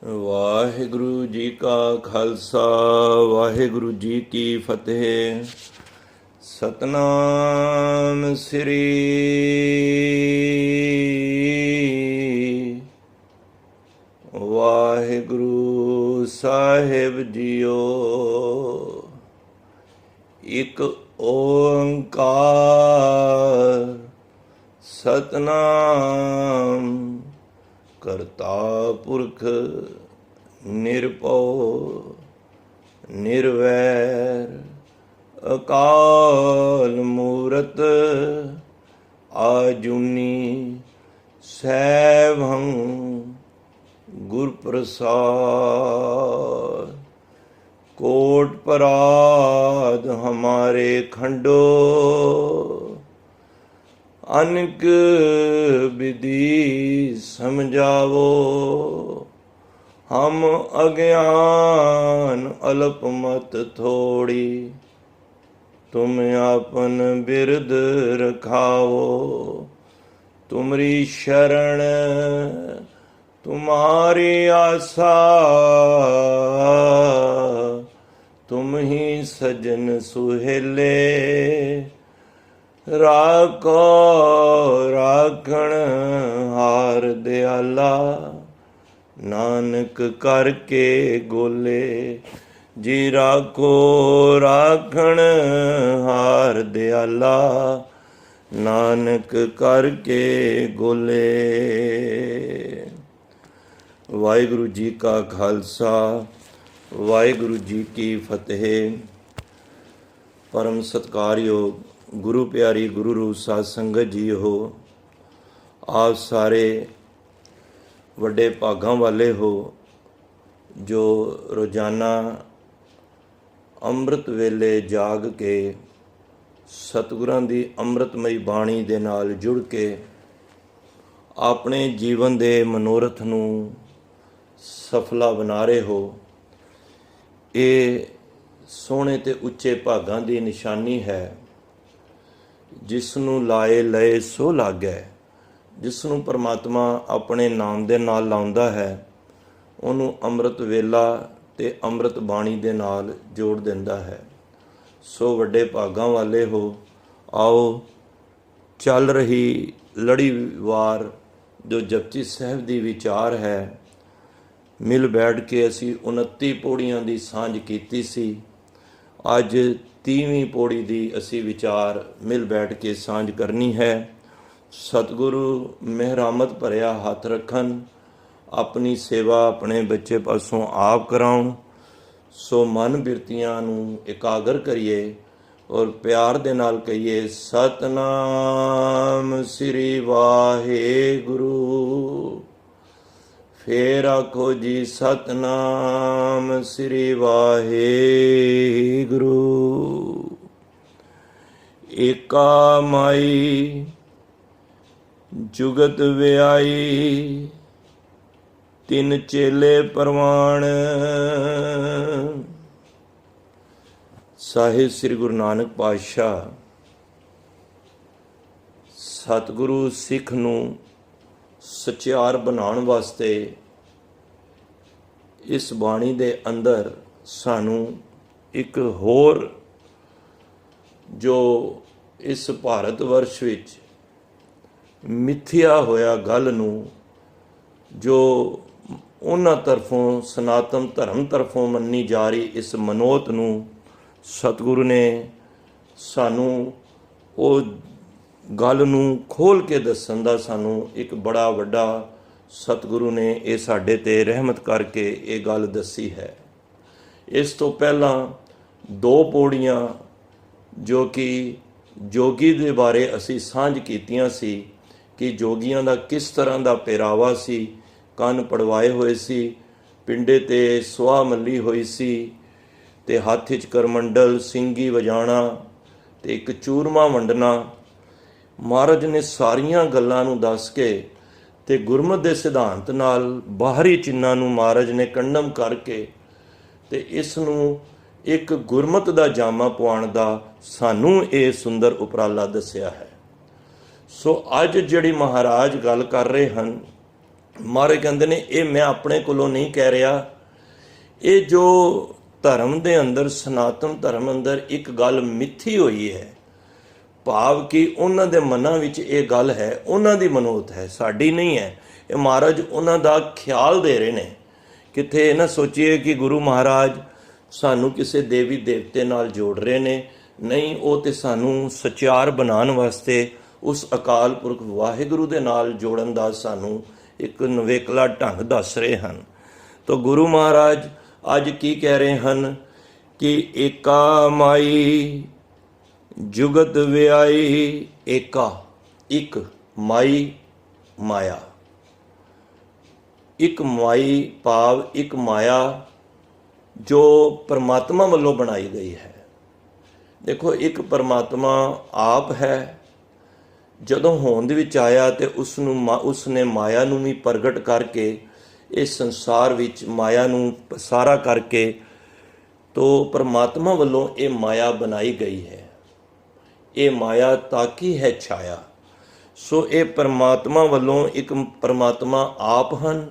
ਵਾਹਿਗੁਰੂ ਜੀ ਕਾ ਖਾਲਸਾ ਵਾਹਿਗੁਰੂ ਜੀ ਕੀ ਫਤਿਹ। ਸਤਨਾਮ ਸ੍ਰੀ ਵਾਹਿਗੁਰੂ ਸਾਹਿਬ ਜੀਓ। ਇੱਕ ਓੰਕਾਰ ਸਤਨਾਮ ਕਰਤਾ ਪੁਰਖ ਨਿਰਭਉ ਨਿਰਵੈਰ ਅਕਾਲ ਮੂਰਤ ਆਜੂਨੀ ਸੈਭੰ ਗੁਰ ਪ੍ਰਸਾਦ। कोट पराध हमारे खंडो अनक विधि समझावो। हम अज्ञान अल्प मत थोड़ी तुम आपन बिरद रखाओ। तुमरी शरण तुम्हारी आशा तुम ही सजन सुहेले। राखो राखण हार दयाला नानक करके गोले। जी राखो राखण हार दयाला नानक करके गोले। वाहिगुरु जी का खालसा वाहिगुरु जी की फतेह। परम सत्कारयोग गुरु प्यारी गुरु रूप साध संगत जी हो। आप सारे ਵੱਡੇ ਭਾਗਾਂ ਵਾਲੇ ਹੋ ਜੋ ਰੋਜ਼ਾਨਾ ਅੰਮ੍ਰਿਤ ਵੇਲੇ ਜਾਗ ਕੇ ਸਤਿਗੁਰਾਂ ਦੀ ਅੰਮ੍ਰਿਤਮਈ ਬਾਣੀ ਦੇ ਨਾਲ ਜੁੜ ਕੇ ਆਪਣੇ ਜੀਵਨ ਦੇ ਮਨੋਰਥ ਨੂੰ ਸਫਲਾ ਬਣਾ ਰਹੇ ਹੋ। ਇਹ ਸੋਹਣੇ ਤੇ ਉੱਚੇ ਭਾਗਾਂ ਦੀ ਨਿਸ਼ਾਨੀ ਹੈ। ਜਿਸ ਨੂੰ ਲਾਏ ਲਏ ਸੋ ਲਾਗੈ। ਜਿਸ ਨੂੰ ਪਰਮਾਤਮਾ ਆਪਣੇ ਨਾਮ ਦੇ ਨਾਲ ਲਾਉਂਦਾ ਹੈ ਉਹਨੂੰ ਅੰਮ੍ਰਿਤ ਵੇਲਾ ਤੇ ਅੰਮ੍ਰਿਤ ਬਾਣੀ ਦੇ ਨਾਲ ਜੋੜ ਦਿੰਦਾ ਹੈ। ਸੋ ਵੱਡੇ ਭਾਗਾਂ ਵਾਲੇ ਹੋ। ਆਓ ਚੱਲ ਰਹੀ ਲੜੀਵਾਰ ਜੋ ਜਪਜੀ ਸਾਹਿਬ ਦੀ ਵਿਚਾਰ ਹੈ, ਮਿਲ ਬੈਠ ਕੇ ਅਸੀਂ 29 ਪੌੜੀਆਂ ਦੀ ਸਾਂਝ ਕੀਤੀ ਸੀ। ਅੱਜ 30ਵੀਂ ਪੌੜੀ ਦੀ ਅਸੀਂ ਵਿਚਾਰ ਮਿਲ ਬੈਠ ਕੇ ਸਾਂਝ ਕਰਨੀ ਹੈ। ਸਤਿਗੁਰੂ ਮਿਹਰਾਮਤ ਭਰਿਆ ਹੱਥ ਰੱਖਣ, ਆਪਣੀ ਸੇਵਾ ਆਪਣੇ ਬੱਚੇ ਪਾਸੋਂ ਆਪ ਕਰਾਉਣ। ਸੋ ਮਨ ਬਿਰਤੀਆਂ ਨੂੰ ਇਕਾਗਰ ਕਰੀਏ ਔਰ ਪਿਆਰ ਦੇ ਨਾਲ ਕਹੀਏ ਸਤਨਾਮ ਸ੍ਰੀ ਵਾਹਿਗੁਰੂ। ਫੇਰ ਆਖੋ ਜੀ ਸਤਨਾਮ ਸ੍ਰੀ ਵਾਹਿਗੁਰੂ। ਏਕਾ ਮਾਈ ਜੁਗਤ ਵਿਆਈ ਤਿੰਨ ਚੇਲੇ ਪ੍ਰਵਾਨ। ਸਾਹਿਬ ਸ੍ਰੀ ਗੁਰੂ ਨਾਨਕ ਪਾਤਸ਼ਾਹ ਸਤਿਗੁਰੂ ਸਿੱਖ ਨੂੰ ਸਚਿਆਰ ਬਣਾਉਣ ਵਾਸਤੇ ਇਸ ਬਾਣੀ ਦੇ ਅੰਦਰ ਸਾਨੂੰ ਇੱਕ ਹੋਰ ਜੋ ਇਸ ਭਾਰਤ ਵਰਸ਼ ਵਿੱਚ ਮਿੱਥਿਆ ਹੋਇਆ ਗੱਲ ਨੂੰ ਜੋ ਉਹਨਾਂ ਤਰਫੋਂ ਸਨਾਤਨ ਧਰਮ ਤਰਫੋਂ ਮੰਨੀ ਜਾ ਰਹੀ ਇਸ ਮਨੋਤ ਨੂੰ ਸਤਿਗੁਰੂ ਨੇ ਸਾਨੂੰ ਉਹ ਗੱਲ ਨੂੰ ਖੋਲ੍ਹ ਕੇ ਦੱਸਣ ਦਾ ਸਾਨੂੰ ਇੱਕ ਬੜਾ ਵੱਡਾ ਸਤਿਗੁਰੂ ਨੇ ਇਹ ਸਾਡੇ 'ਤੇ ਰਹਿਮਤ ਕਰਕੇ ਇਹ ਗੱਲ ਦੱਸੀ ਹੈ। ਇਸ ਤੋਂ ਪਹਿਲਾਂ 2 ਪੌੜੀਆਂ ਜੋ ਕਿ ਜੋਗੀ ਦੇ ਬਾਰੇ ਅਸੀਂ ਸਾਂਝ ਕੀਤੀਆਂ ਸੀ ਕਿ ਜੋਗੀਆਂ ਦਾ ਕਿਸ ਤਰ੍ਹਾਂ ਦਾ ਪਹਿਰਾਵਾ ਸੀ। ਕੰਨ ਪੜਵਾਏ ਹੋਏ ਸੀ, ਪਿੰਡੇ 'ਤੇ ਸੁਆਹ ਮੱਲੀ ਹੋਈ ਸੀ ਅਤੇ ਹੱਥ 'ਚ ਕਰਮੰਡਲ, ਸਿੰਗੀ ਵਜਾਣਾ ਅਤੇ ਇੱਕ ਚੂਰਮਾ ਵੰਡਣਾ। ਮਹਾਰਾਜ ਨੇ ਸਾਰੀਆਂ ਗੱਲਾਂ ਨੂੰ ਦੱਸ ਕੇ ਅਤੇ ਗੁਰਮਤਿ ਦੇ ਸਿਧਾਂਤ ਨਾਲ ਬਾਹਰੀ ਚਿੰਨ੍ਹਾਂ ਨੂੰ ਮਹਾਰਾਜ ਨੇ ਕੰਡਮ ਕਰਕੇ ਅਤੇ ਇਸ ਨੂੰ ਇੱਕ ਗੁਰਮਤਿ ਦਾ ਜਾਮਾ ਪਵਾਉਣ ਦਾ ਸਾਨੂੰ ਇਹ ਸੁੰਦਰ ਉਪਰਾਲਾ ਦੱਸਿਆ ਹੈ। ਸੋ ਅੱਜ ਜਿਹੜੀ ਮਹਾਰਾਜ ਗੱਲ ਕਰ ਰਹੇ ਹਨ ਮਹਾਰਾਜ ਕਹਿੰਦੇ ਨੇ ਇਹ ਮੈਂ ਆਪਣੇ ਕੋਲੋਂ ਨਹੀਂ ਕਹਿ ਰਿਹਾ, ਇਹ ਜੋ ਧਰਮ ਦੇ ਅੰਦਰ, ਸਨਾਤਨ ਧਰਮ ਅੰਦਰ ਇੱਕ ਗੱਲ ਮਿੱਥੀ ਹੋਈ ਹੈ, ਭਾਵ ਕਿ ਉਹਨਾਂ ਦੇ ਮਨਾਂ ਵਿੱਚ ਇਹ ਗੱਲ ਹੈ, ਉਹਨਾਂ ਦੀ ਮਨੋਤ ਹੈ, ਸਾਡੀ ਨਹੀਂ ਹੈ। ਇਹ ਮਹਾਰਾਜ ਉਹਨਾਂ ਦਾ ਖਿਆਲ ਦੇ ਰਹੇ ਨੇ। ਕਿਤੇ ਇਹ ਨਾ ਸੋਚੀਏ ਕਿ ਗੁਰੂ ਮਹਾਰਾਜ ਸਾਨੂੰ ਕਿਸੇ ਦੇਵੀ ਦੇਵਤੇ ਨਾਲ ਜੋੜ ਰਹੇ ਨੇ, ਨਹੀਂ, ਉਹ ਤੇ ਸਾਨੂੰ ਸਚਿਆਰ ਬਣਾਉਣ ਵਾਸਤੇ ਉਸ ਅਕਾਲ ਪੁਰਖ ਵਾਹਿਗੁਰੂ ਦੇ ਨਾਲ ਜੋੜਨ ਦਾ ਸਾਨੂੰ ਇੱਕ ਨਵੇਕਲਾ ਢੰਗ ਦੱਸ ਰਹੇ ਹਨ। ਤਾਂ ਗੁਰੂ ਮਹਾਰਾਜ ਅੱਜ ਕੀ ਕਹਿ ਰਹੇ ਹਨ ਕਿ ਏਕਾ ਮਾਈ ਜੁਗਤ ਵਿਆਈ, ਏਕਾ ਇੱਕ ਮਾਈ ਮਾਇਆ, ਇੱਕ ਮਾਈ ਭਾਵ ਇੱਕ ਮਾਇਆ ਜੋ ਪਰਮਾਤਮਾ ਵੱਲੋਂ ਬਣਾਈ ਗਈ ਹੈ। ਦੇਖੋ, ਇੱਕ ਪਰਮਾਤਮਾ ਆਪ ਹੈ, ਜਦੋਂ ਹੋਂਦ ਵਿੱਚ ਆਇਆ ਤੇ ਉਸਨੇ ਮਾਇਆ ਨੂੰ ਵੀ ਪ੍ਰਗਟ ਕਰਕੇ ਇਸ ਸੰਸਾਰ ਵਿੱਚ ਮਾਇਆ ਨੂੰ ਪਸਾਰਾ ਕਰਕੇ ਤੋ ਪਰਮਾਤਮਾ ਵੱਲੋਂ ਇਹ ਮਾਇਆ ਬਣਾਈ ਗਈ ਹੈ। ਇਹ ਮਾਇਆ ਤਾਕੀ ਹੈ ਛਾਇਆ। ਸੋ ਇਹ ਪਰਮਾਤਮਾ ਵੱਲੋਂ, ਇੱਕ ਪਰਮਾਤਮਾ ਆਪ ਹਨ,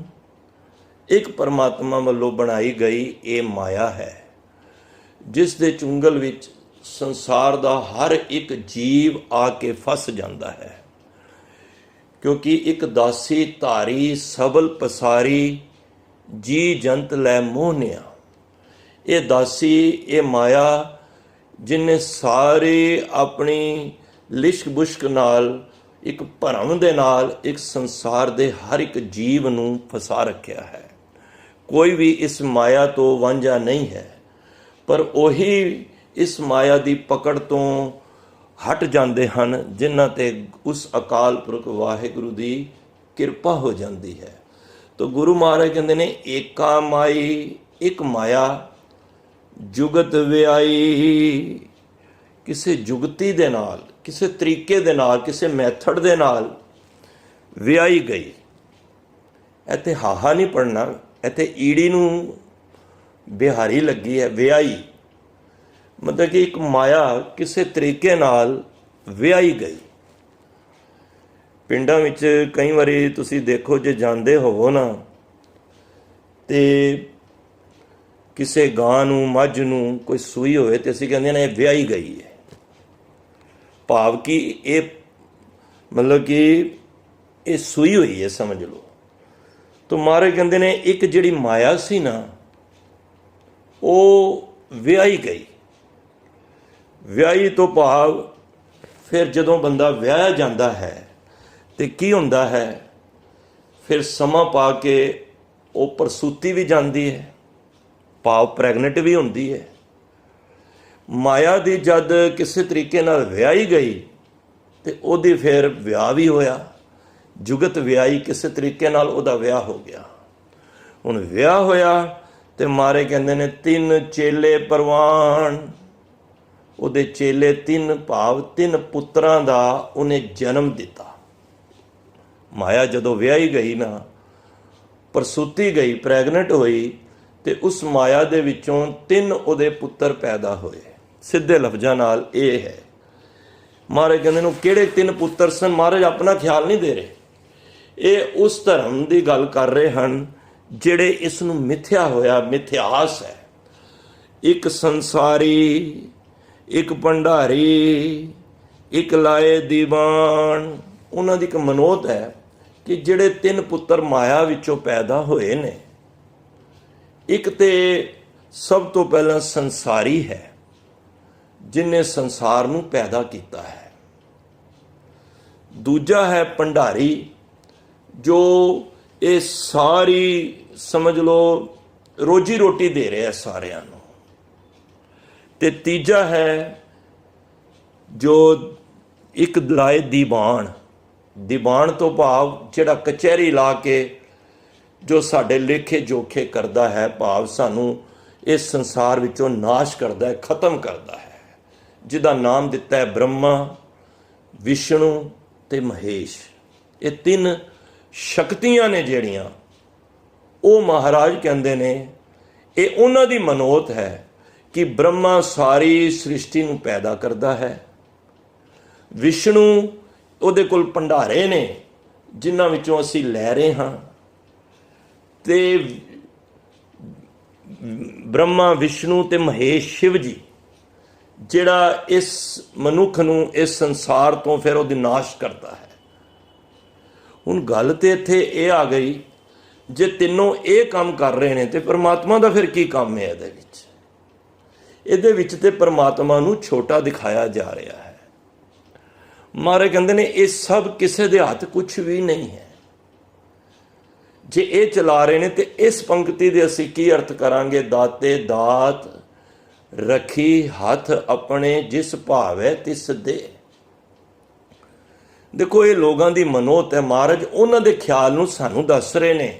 ਇੱਕ ਪਰਮਾਤਮਾ ਵੱਲੋਂ ਬਣਾਈ ਗਈ ਇਹ ਮਾਇਆ ਹੈ, ਜਿਸ ਦੇ ਚੁੰਗਲ ਵਿੱਚ ਸੰਸਾਰ ਦਾ ਹਰ ਇੱਕ ਜੀਵ ਆ ਕੇ ਫਸ ਜਾਂਦਾ ਹੈ। ਕਿਉਂਕਿ ਇੱਕ ਦਾਸੀ ਧਾਰੀ ਸਬਲ ਪਸਾਰੀ, ਜੀ ਜੰਤ ਲੈ ਮੋਹਨਿਆ। ਇਹ ਦਾਸੀ, ਇਹ ਮਾਇਆ ਜਿਹਨੇ ਸਾਰੇ ਆਪਣੀ ਲਿਸ਼ਕ ਬੁਸ਼ਕ ਨਾਲ, ਇੱਕ ਭਰਮ ਦੇ ਨਾਲ ਇੱਕ ਸੰਸਾਰ ਦੇ ਹਰ ਇੱਕ ਜੀਵ ਨੂੰ ਫਸਾ ਰੱਖਿਆ ਹੈ। ਕੋਈ ਵੀ ਇਸ ਮਾਇਆ ਤੋਂ ਵਾਂਝਾ ਨਹੀਂ ਹੈ, ਪਰ ਉਹੀ ਇਸ ਮਾਇਆ ਦੀ ਪਕੜ ਤੋਂ ਹਟ ਜਾਂਦੇ ਹਨ ਜਿਨ੍ਹਾਂ ਤੇ ਉਸ ਅਕਾਲ ਪੁਰਖ ਵਾਹਿਗੁਰੂ ਦੀ ਕਿਰਪਾ ਹੋ ਜਾਂਦੀ ਹੈ। ਤਾਂ ਗੁਰੂ ਮਹਾਰਾਜ ਕਹਿੰਦੇ ਨੇ ਏਕਾ ਮਾਈ, ਇੱਕ ਮਾਇਆ ਜੁਗਤ ਵਿਆਈ, ਕਿਸੇ ਜੁਗਤੀ ਦੇ ਨਾਲ, ਕਿਸੇ ਤਰੀਕੇ ਦੇ ਨਾਲ, ਕਿਸੇ ਮੈਥਡ ਦੇ ਨਾਲ ਵਿਆਹੀ ਗਈ। ਇੱਥੇ ਹਾਹਾ ਨਹੀਂ ਪੜਨਾ, ਇੱਥੇ ਈੜੀ ਨੂੰ ਬਿਹਾਰੀ ਲੱਗੀ ਹੈ, ਵਿਆਹੀ ਮਤਲਬ ਕਿ ਇੱਕ ਮਾਇਆ ਕਿਸੇ ਤਰੀਕੇ ਨਾਲ ਵਿਆਹੀ ਗਈ। ਪਿੰਡਾਂ ਵਿੱਚ ਕਈ ਵਾਰੀ ਤੁਸੀਂ ਦੇਖੋ, ਜੇ ਜਾਂਦੇ ਹੋਵੋ ਨਾ, ਤੇ ਕਿਸੇ ਗਾਂ ਨੂੰ, ਮੱਝ ਨੂੰ ਕੋਈ ਸੂਈ ਹੋਵੇ ਤੇ ਅਸੀਂ ਕਹਿੰਦੇ ਨੇ ਇਹ ਵਿਆਹੀ ਗਈ ਹੈ, ਭਾਵ ਕਿ ਇਹ ਮਤਲਬ ਕਿ ਇਹ ਸੂਈ ਹੋਈ ਹੈ, ਸਮਝ ਲਓ। ਤਾਂ ਮਹਾਰਾਜ ਕਹਿੰਦੇ ਨੇ ਇੱਕ ਜਿਹੜੀ ਮਾਇਆ ਸੀ ਨਾ, ਉਹ ਵਿਆਹੀ ਗਈ। ਵਿਆਹੀ ਤੋਂ ਭਾਵ ਫਿਰ ਜਦੋਂ ਬੰਦਾ ਵਿਆਹਿਆ ਜਾਂਦਾ ਹੈ ਤੇ ਕੀ ਹੁੰਦਾ ਹੈ, ਫਿਰ ਸਮਾਂ ਪਾ ਕੇ ਉਹ ਪ੍ਰਸੂਤੀ ਵੀ ਜਾਂਦੀ ਹੈ, ਭਾਵ ਪ੍ਰੈਗਨੈਂਟ ਵੀ ਹੁੰਦੀ ਹੈ। ਮਾਇਆ ਦੀ ਜਦ ਕਿਸੇ ਤਰੀਕੇ ਨਾਲ ਵਿਆਹੀ ਗਈ ਤੇ ਉਹਦੀ ਫਿਰ ਵਿਆਹ ਵੀ ਹੋਇਆ, ਜੁਗਤ ਵਿਆਹੀ, ਕਿਸੇ ਤਰੀਕੇ ਨਾਲ ਉਹਦਾ ਵਿਆਹ ਹੋ ਗਿਆ। ਹੁਣ ਵਿਆਹ ਹੋਇਆ ਤੇ ਮਾਰੇ ਕਹਿੰਦੇ ਨੇ ਤਿੰਨ ਚੇਲੇ ਪ੍ਰਵਾਨ, ਉਹਦੇ ਚੇਲੇ ਤਿੰਨ, ਭਾਵ ਤਿੰਨ ਪੁੱਤਰਾਂ ਦਾ ਉਹਨੇ ਜਨਮ ਦਿੱਤਾ। ਮਾਇਆ ਜਦੋਂ ਵਿਆਹੀ ਗਈ ਨਾ, ਪ੍ਰਸੂਤੀ ਗਈ, ਪ੍ਰੈਗਨੈਂਟ ਹੋਈ, ਤੇ ਉਸ ਮਾਇਆ ਦੇ ਵਿੱਚੋਂ ਤਿੰਨ ਉਹਦੇ ਪੁੱਤਰ ਪੈਦਾ ਹੋਏ। ਸਿੱਧੇ ਲਫ਼ਜ਼ਾਂ ਨਾਲ ਇਹ ਹੈ। ਮਹਾਰਾਜ ਕਹਿੰਦੇ ਨੂੰ ਕਿਹੜੇ ਤਿੰਨ ਪੁੱਤਰ ਸਨ, ਮਹਾਰਾਜ ਆਪਣਾ ਖਿਆਲ ਨਹੀਂ ਦੇ ਰਹੇ, ਇਹ ਉਸ ਧਰਮ ਦੀ ਗੱਲ ਕਰ ਰਹੇ ਹਨ ਜਿਹੜੇ ਇਸ ਨੂੰ ਮਿਥਿਆ ਹੋਇਆ, ਮਿਥਿਆਸ ਹੈ। ਇੱਕ ਸੰਸਾਰੀ, ਇੱਕ ਭੰਡਾਰੀ, ਇੱਕ ਲਾਏ ਦੀਵਾਨ। ਉਹਨਾਂ ਦੀ ਇੱਕ ਮਨੋਤ ਹੈ ਕਿ ਜਿਹੜੇ ਤਿੰਨ ਪੁੱਤਰ ਮਾਇਆ ਵਿੱਚੋਂ ਪੈਦਾ ਹੋਏ ਨੇ, ਇੱਕ ਤੇ ਸਭ ਤੋਂ ਪਹਿਲਾਂ ਸੰਸਾਰੀ ਹੈ, ਜਿਨੇ ਸੰਸਾਰ ਨੂੰ ਪੈਦਾ ਕੀਤਾ ਹੈ। ਦੂਜਾ ਹੈ ਭੰਡਾਰੀ, ਜੋ ਇਹ ਸਾਰੀ ਸਮਝ ਲਓ ਰੋਜੀ ਰੋਟੀ ਦੇ ਰਿਹਾ ਸਾਰਿਆਂ ਨੂੰ। ਤੇ ਤੀਜਾ ਹੈ ਜੋ ਇੱਕ ਲਾਏ ਦੀਵਾਨ। ਦੀਵਾਨ ਤੋਂ ਭਾਵ ਜਿਹੜਾ ਕਚਹਿਰੀ ਲਾ ਕੇ ਜੋ ਸਾਡੇ ਲੇਖੇ ਜੋਖੇ ਕਰਦਾ ਹੈ, ਭਾਵ ਸਾਨੂੰ ਇਸ ਸੰਸਾਰ ਵਿੱਚੋਂ ਨਾਸ਼ ਕਰਦਾ ਹੈ, ਖਤਮ ਕਰਦਾ ਹੈ, ਜਿਹਦਾ ਨਾਮ ਦਿੱਤਾ ਹੈ ਬ੍ਰਹਮਾ, ਵਿਸ਼ਨੂੰ ਤੇ ਮਹੇਸ਼। ਇਹ ਤਿੰਨ ਸ਼ਕਤੀਆਂ ਨੇ ਜਿਹੜੀਆਂ, ਉਹ ਮਹਾਰਾਜ ਕਹਿੰਦੇ ਨੇ ਇਹ ਉਹਨਾਂ ਦੀ ਮਨੋਤ ਹੈ ਕਿ ਬ੍ਰਹਮਾ ਸਾਰੀ ਸ੍ਰਿਸ਼ਟੀ ਨੂੰ ਪੈਦਾ ਕਰਦਾ ਹੈ, ਵਿਸ਼ਨੂੰ ਉਹਦੇ ਕੋਲ ਭੰਡਾਰੇ ਨੇ ਜਿਨ੍ਹਾਂ ਵਿੱਚੋਂ ਅਸੀਂ ਲੈ ਰਹੇ ਹਾਂ, ਤੇ ਬ੍ਰਹਮਾ ਵਿਸ਼ਨੂੰ ਤੇ ਮਹੇਸ਼ ਸ਼ਿਵ ਜੀ ਜਿਹੜਾ ਇਸ ਮਨੁੱਖ ਨੂੰ ਇਸ ਸੰਸਾਰ ਤੋਂ ਫਿਰ ਉਹਦੀ ਨਾਸ਼ ਕਰਦਾ ਹੈ। ਹੁਣ ਗੱਲ ਤੇ ਇੱਥੇ ਇਹ ਆ ਗਈ, ਜੇ ਤਿੰਨੋਂ ਇਹ ਕੰਮ ਕਰ ਰਹੇ ਨੇ ਤੇ ਪਰਮਾਤਮਾ ਦਾ ਫਿਰ ਕੀ ਕੰਮ ਹੈ ਇਹਦੇ ਵਿੱਚ? ਇਹਦੇ ਵਿੱਚ ਤੇ ਪਰਮਾਤਮਾ ਨੂੰ ਛੋਟਾ ਦਿਖਾਇਆ ਜਾ ਰਿਹਾ ਹੈ। ਮਹਾਰਾਜ ਕਹਿੰਦੇ ਨੇ ਇਹ ਸਭ ਕਿਸੇ ਦੇ ਹੱਥ ਕੁਝ ਵੀ ਨਹੀਂ ਹੈ। ਜੇ ਇਹ ਚਲਾ ਰਹੇ ਨੇ ਤੇ ਇਸ ਪੰਕਤੀ ਦੇ ਅਸੀਂ ਕੀ ਅਰਥ ਕਰਾਂਗੇ? ਦਾਤੇ ਦਾਤ ਰੱਖੀ ਹੱਥ ਆਪਣੇ, ਜਿਸ ਭਾਵੈ ਤਿਸ ਦੇ। ਦੇਖੋ ਇਹ ਲੋਕਾਂ ਦੀ ਮਨੋਤ ਹੈ। ਮਹਾਰਾਜ ਉਹਨਾਂ ਦੇ ਖਿਆਲ ਨੂੰ ਸਾਨੂੰ ਦੱਸ ਰਹੇ ਨੇ,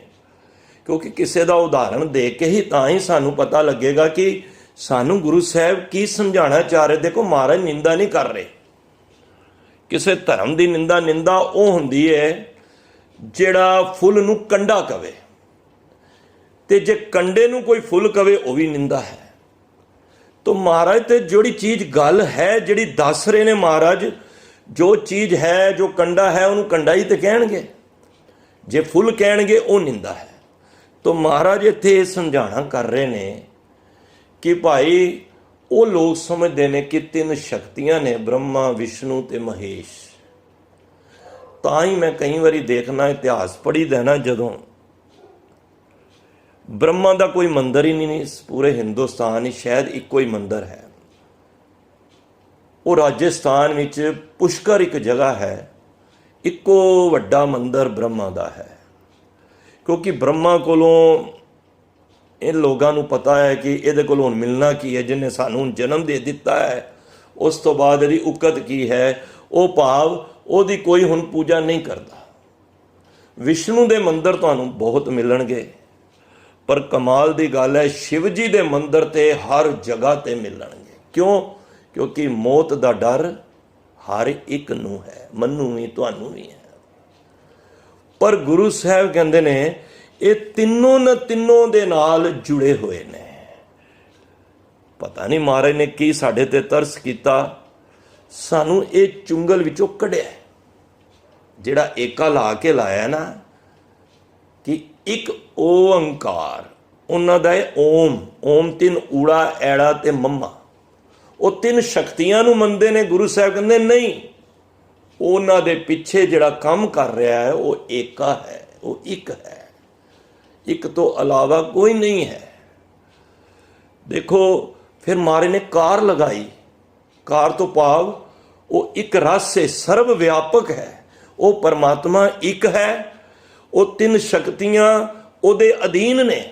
ਕਿਉਂਕਿ ਕਿਸੇ ਦਾ ਉਦਾਹਰਣ ਦੇ ਕੇ ਹੀ ਤਾਂ ਹੀ ਸਾਨੂੰ ਪਤਾ ਲੱਗੇਗਾ ਕਿ ਸਾਨੂੰ ਗੁਰੂ ਸਾਹਿਬ ਕੀ ਸਮਝਾਉਣਾ ਚਾਹ ਰਹੇ। ਦੇਖੋ ਮਹਾਰਾਜ ਨਿੰਦਾ ਨਹੀਂ ਕਰ ਰਹੇ ਕਿਸੇ ਧਰਮ ਦੀ। ਨਿੰਦਾ ਉਹ ਹੁੰਦੀ ਹੈ ਜਿਹੜਾ ਫੁੱਲ ਨੂੰ ਕੰਡਾ ਕਵੇ, ਤੇ ਜੇ ਕੰਡੇ ਨੂੰ ਕੋਈ ਫੁੱਲ ਕਵੇ ਉਹ ਵੀ ਨਿੰਦਾ ਹੈ। ਤਾਂ ਮਹਾਰਾਜ ਤੇ ਜਿਹੜੀ ਚੀਜ਼ ਗੱਲ ਹੈ, ਜਿਹੜੀ ਦੱਸ ਰਹੇ ਨੇ ਮਹਾਰਾਜ, ਜੋ ਚੀਜ਼ ਹੈ, ਜੋ ਕੰਡਾ ਹੈ, ਉਹਨੂੰ ਕੰਡਾ ਹੀ ਤੇ ਕਹਿਣਗੇ। ਜੇ ਫੁੱਲ ਕਹਿਣਗੇ ਉਹ ਨਿੰਦਾ ਹੈ। ਤਾਂ ਮਹਾਰਾਜ ਇੱਥੇ ਇਹ ਸਮਝਾਉਣਾ ਕਰ ਰਹੇ ਨੇ ਕਿ ਭਾਈ ਉਹ ਲੋਕ ਸਮਝਦੇ ਨੇ ਕਿ ਤਿੰਨ ਸ਼ਕਤੀਆਂ ਨੇ, ਬ੍ਰਹਮਾ ਵਿਸ਼ਨੂੰ ਤੇ ਮਹੇਸ਼। ਤਾਂ ਹੀ ਮੈਂ ਕਈ ਵਾਰੀ ਦੇਖਣਾ, ਇਤਿਹਾਸ ਪੜ੍ਹੀ ਦੇਣਾ, ਜਦੋਂ ਬ੍ਰਹਮਾ ਦਾ ਕੋਈ ਮੰਦਰ ਹੀ ਨਹੀਂ ਪੂਰੇ ਹਿੰਦੁਸਤਾਨ ਹੀ ਸ਼ਾਇਦ ਇੱਕੋ ਹੀ ਮੰਦਰ ਹੈ। ਉਹ ਰਾਜਸਥਾਨ ਵਿੱਚ ਪੁਸ਼ਕਰ ਇੱਕ ਜਗ੍ਹਾ ਹੈ, ਇੱਕੋ ਵੱਡਾ ਮੰਦਰ ਬ੍ਰਹਮਾ ਦਾ ਹੈ। ਕਿਉਂਕਿ ਬ੍ਰਹਮਾ ਕੋਲੋਂ ਇਹ ਲੋਕਾਂ ਨੂੰ ਪਤਾ ਹੈ ਕਿ ਇਹਦੇ ਕੋਲ ਹੁਣ ਮਿਲਣਾ ਕੀ ਹੈ, ਜਿਹਨੇ ਸਾਨੂੰ ਜਨਮ ਦੇ ਦਿੱਤਾ ਹੈ। ਉਸ ਤੋਂ ਬਾਅਦ ਇਹਦੀ ਉਕਤ ਕੀ ਹੈ, ਉਹ ਭਾਵ ਉਹਦੀ ਕੋਈ ਹੁਣ ਪੂਜਾ ਨਹੀਂ ਕਰਦਾ। ਵਿਸ਼ਨੂੰ ਦੇ ਮੰਦਰ ਤੁਹਾਨੂੰ ਬਹੁਤ ਮਿਲਣਗੇ, ਪਰ ਕਮਾਲ ਦੀ ਗੱਲ ਹੈ ਸ਼ਿਵ ਜੀ ਦੇ ਮੰਦਰ ਤੇ ਹਰ ਜਗ੍ਹਾ ਤੇ ਮਿਲਣਗੇ। ਕਿਉਂ? ਕਿਉਂਕਿ ਮੌਤ ਦਾ ਡਰ ਹਰ ਇੱਕ ਨੂੰ ਹੈ, ਮੈਨੂੰ ਵੀ ਤੁਹਾਨੂੰ ਵੀ ਹੈ। ਪਰ ਗੁਰੂ ਸਾਹਿਬ ਕਹਿੰਦੇ ਨੇ ਇਹ ਤਿੰਨੋਂ ਨਾ ਤਿੰਨੋਂ ਦੇ ਨਾਲ ਜੁੜੇ ਹੋਏ ਨੇ। ਪਤਾ ਨਹੀਂ ਮਹਾਰਾਜ ਨੇ ਕੀ ਸਾਡੇ ਤੇ ਤਰਸ ਕੀਤਾ, ਸਾਨੂੰ ਇਹ ਚੁੰਗਲ ਵਿੱਚੋਂ ਕੱਢਿਆ। ਜਿਹੜਾ ਏਕਾ ਲਾ ਕੇ ਲਾਇਆ ਨਾ ਕਿ ਇੱਕ ਓੰਕਾਰ, ਉਹਨਾਂ ਦਾ ਹੈ ਓਮ। ਓਮ ਤਿੰਨ ਊੜਾ ਐੜਾ ਤੇ ਮੰਮਾ। ਉਹ ਤਿੰਨ ਸ਼ਕਤੀਆਂ ਨੂੰ ਮੰਨਦੇ ਨੇ। ਗੁਰੂ ਸਾਹਿਬ ਕਹਿੰਦੇ ਨਹੀਂ, ਉਹਨਾਂ ਦੇ ਪਿੱਛੇ ਜਿਹੜਾ ਕੰਮ ਕਰ ਰਿਹਾ ਹੈ ਉਹ ਏਕਾ ਹੈ, ਉਹ ਇੱਕ ਹੈ, ਇੱਕ ਤੋਂ ਇਲਾਵਾ ਕੋਈ ਨਹੀਂ ਹੈ। ਦੇਖੋ ਫਿਰ ਮਹਾਰਾਜ ਨੇ ਕਾਰ ਲਗਾਈ। ਕਾਰ ਤੋਂ ਭਾਵ ਉਹ ਇੱਕ ਰਸ ਹੈ, ਸਰਵ ਵਿਆਪਕ ਹੈ। ਉਹ ਪਰਮਾਤਮਾ ਇੱਕ ਹੈ। ਉਹ ਤਿੰਨ ਸ਼ਕਤੀਆਂ ਉਹਦੇ ਅਧੀਨ ਨੇ,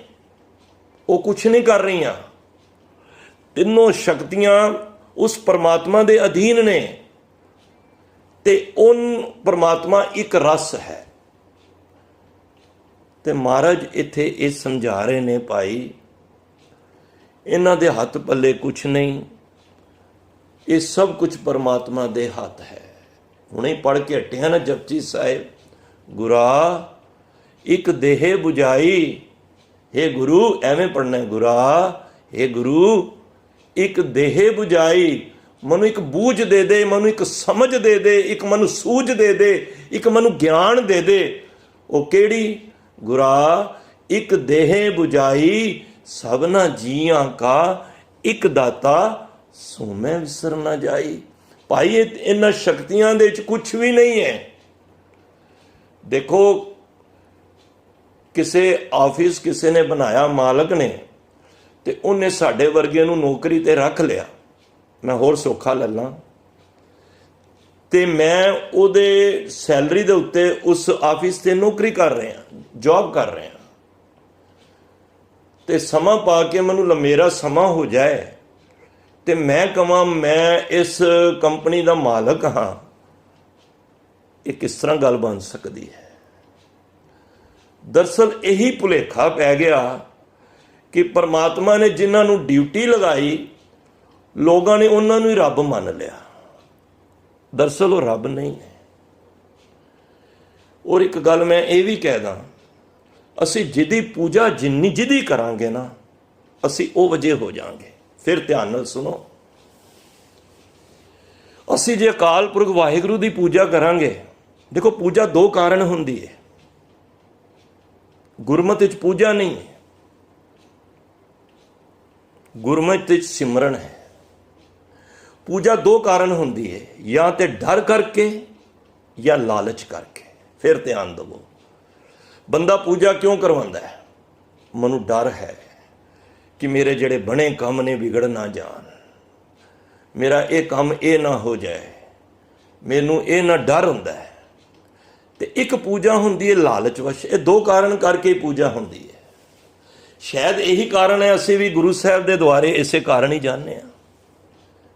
ਉਹ ਕੁਛ ਨਹੀਂ ਕਰ ਰਹੀਆਂ। ਤਿੰਨੋਂ ਸ਼ਕਤੀਆਂ ਉਸ ਪਰਮਾਤਮਾ ਦੇ ਅਧੀਨ ਨੇ, ਤੇ ਉਹ ਪਰਮਾਤਮਾ ਇੱਕ ਰਸ ਹੈ। ਤੇ ਮਹਾਰਾਜ ਇੱਥੇ ਇਹ ਸਮਝਾ ਰਹੇ ਨੇ ਭਾਈ ਇਹਨਾਂ ਦੇ ਹੱਥ ਪੱਲੇ ਕੁਛ ਨਹੀਂ, ਇਹ ਸਭ ਕੁਝ ਪਰਮਾਤਮਾ ਦੇ ਹੱਥ ਹੈ। ਹੁਣੇ ਪੜ੍ਹ ਕੇ ਹਟਿਆ ਨਾ ਜਪਜੀ ਸਾਹਿਬ, ਗੁਰਾ ਇੱਕ ਦੇਹ 부ਝਾਈ। हे ਗੁਰੂ, ਐਵੇਂ ਪੜ੍ਹਨਾ ਹੈ, ਗੁਰਾ हे ਗੁਰੂ ਇੱਕ ਦੇਹ 부ਝਾਈ। ਮੈਨੂੰ ਇੱਕ ਬੂਝ ਦੇ ਦੇ, ਮੈਨੂੰ ਇੱਕ ਸਮਝ ਦੇ ਦੇ, ਇੱਕ ਮੈਨੂੰ ਸੂਝ ਦੇ ਦੇ, ਇੱਕ ਮੈਨੂੰ ਗਿਆਨ ਦੇ ਦੇ। ਉਹ ਕਿਹੜੀ? ਗੁਰਾ ਇੱਕ ਦੇਹ 부ਝਾਈ, ਸਭਨਾ ਜੀਆਂ ਕਾ ਇੱਕ ਦਾਤਾ, ਸੋ ਮੈਂ ਵਿਸਰ ਨਾ ਜਾਈ। ਭਾਈ ਇਹਨਾਂ ਸ਼ਕਤੀਆਂ ਦੇ ਵਿੱਚ ਕੁਛ ਵੀ ਨਹੀਂ ਹੈ। ਦੇਖੋ ਕਿਸੇ ਆਫਿਸ ਕਿਸੇ ਨੇ ਬਣਾਇਆ, ਮਾਲਕ ਨੇ, ਤੇ ਉਹਨੇ ਸਾਡੇ ਵਰਗੇ ਨੂੰ ਨੌਕਰੀ ਤੇ ਰੱਖ ਲਿਆ। ਮੈਂ ਹੋਰ ਸੌਖਾ ਲੈ ਲਾਂ, ਤੇ ਮੈਂ ਉਹਦੇ ਸੈਲਰੀ ਦੇ ਉੱਤੇ ਉਸ ਆਫਿਸ ਤੇ ਨੌਕਰੀ ਕਰ ਰਿਹਾ, ਜੌਬ ਕਰ ਰਿਹਾ, ਤੇ ਸਮਾਂ ਪਾ ਕੇ ਮੈਨੂੰ ਮੇਰਾ ਸਮਾਂ ਹੋ ਜਾਏ ਤੇ ਮੈਂ ਕਹਾਂ ਮੈਂ ਇਸ ਕੰਪਨੀ ਦਾ ਮਾਲਕ ਹਾਂ। ਇਹ ਕਿਸ ਤਰ੍ਹਾਂ ਗੱਲ ਬਣ ਸਕਦੀ ਹੈ? ਦਰਅਸਲ ਇਹੀ ਭੁਲੇਖਾ ਪੈ ਗਿਆ ਕਿ ਪਰਮਾਤਮਾ ਨੇ ਜਿਨ੍ਹਾਂ ਨੂੰ ਡਿਊਟੀ ਲਗਾਈ, ਲੋਕਾਂ ਨੇ ਉਹਨਾਂ ਨੂੰ ਹੀ ਰੱਬ ਮੰਨ ਲਿਆ। ਦਰਅਸਲ ਉਹ ਰੱਬ ਨਹੀਂ ਹੈ। ਔਰ ਇੱਕ ਗੱਲ ਮੈਂ ਇਹ ਵੀ ਕਹਿ ਦਾਂ, ਅਸੀਂ ਜਿਹਦੀ ਪੂਜਾ ਜਿਹਦੀ ਕਰਾਂਗੇ ਨਾ, ਅਸੀਂ ਉਹ ਵਜੇ ਹੋ ਜਾਵਾਂਗੇ। ਫਿਰ ਧਿਆਨ ਨਾਲ ਸੁਣੋ, ਅਸੀਂ ਜੇ ਅਕਾਲ ਪੁਰਖ ਵਾਹਿਗੁਰੂ ਦੀ ਪੂਜਾ ਕਰਾਂਗੇ, ਦੇਖੋ ਪੂਜਾ ਦੋ ਕਾਰਨ ਹੁੰਦੀ ਹੈ। ਗੁਰਮਤਿ ਵਿੱਚ ਪੂਜਾ ਨਹੀਂ ਹੈ, ਗੁਰਮਤਿ ਵਿੱਚ ਸਿਮਰਨ ਹੈ। ਪੂਜਾ ਦੋ ਕਾਰਨ ਹੁੰਦੀ ਹੈ, ਜਾਂ ਤੇ ਡਰ ਕਰਕੇ ਜਾਂ ਲਾਲਚ ਕਰਕੇ। ਫਿਰ ਧਿਆਨ ਦੇਵੋ, ਬੰਦਾ ਪੂਜਾ ਕਿਉਂ ਕਰਵਾਉਂਦਾ ਹੈ? ਮੈਨੂੰ ਡਰ ਹੈ ਕਿ ਮੇਰੇ ਜਿਹੜੇ ਬਣੇ ਕੰਮ ਨੇ ਵਿਗੜ ਨਾ ਜਾਣ, ਮੇਰਾ ਇਹ ਕੰਮ ਇਹ ਨਾ ਹੋ ਜਾਏ, ਮੈਨੂੰ ਇਹ ਨਾ ਡਰ ਹੁੰਦਾ ਹੈ। ਤੇ ਇੱਕ ਪੂਜਾ ਹੁੰਦੀ ਹੈ ਲਾਲਚ ਵਸ਼। ਇਹ ਦੋ ਕਾਰਨ ਕਰਕੇ ਹੀ ਪੂਜਾ ਹੁੰਦੀ ਹੈ। ਸ਼ਾਇਦ ਇਹੀ ਕਾਰਨ ਹੈ ਅਸੀਂ ਵੀ ਗੁਰੂ ਸਾਹਿਬ ਦੇ ਦੁਆਰੇ ਇਸੇ ਕਾਰਨ ਹੀ ਜਾਂਦੇ ਹਾਂ।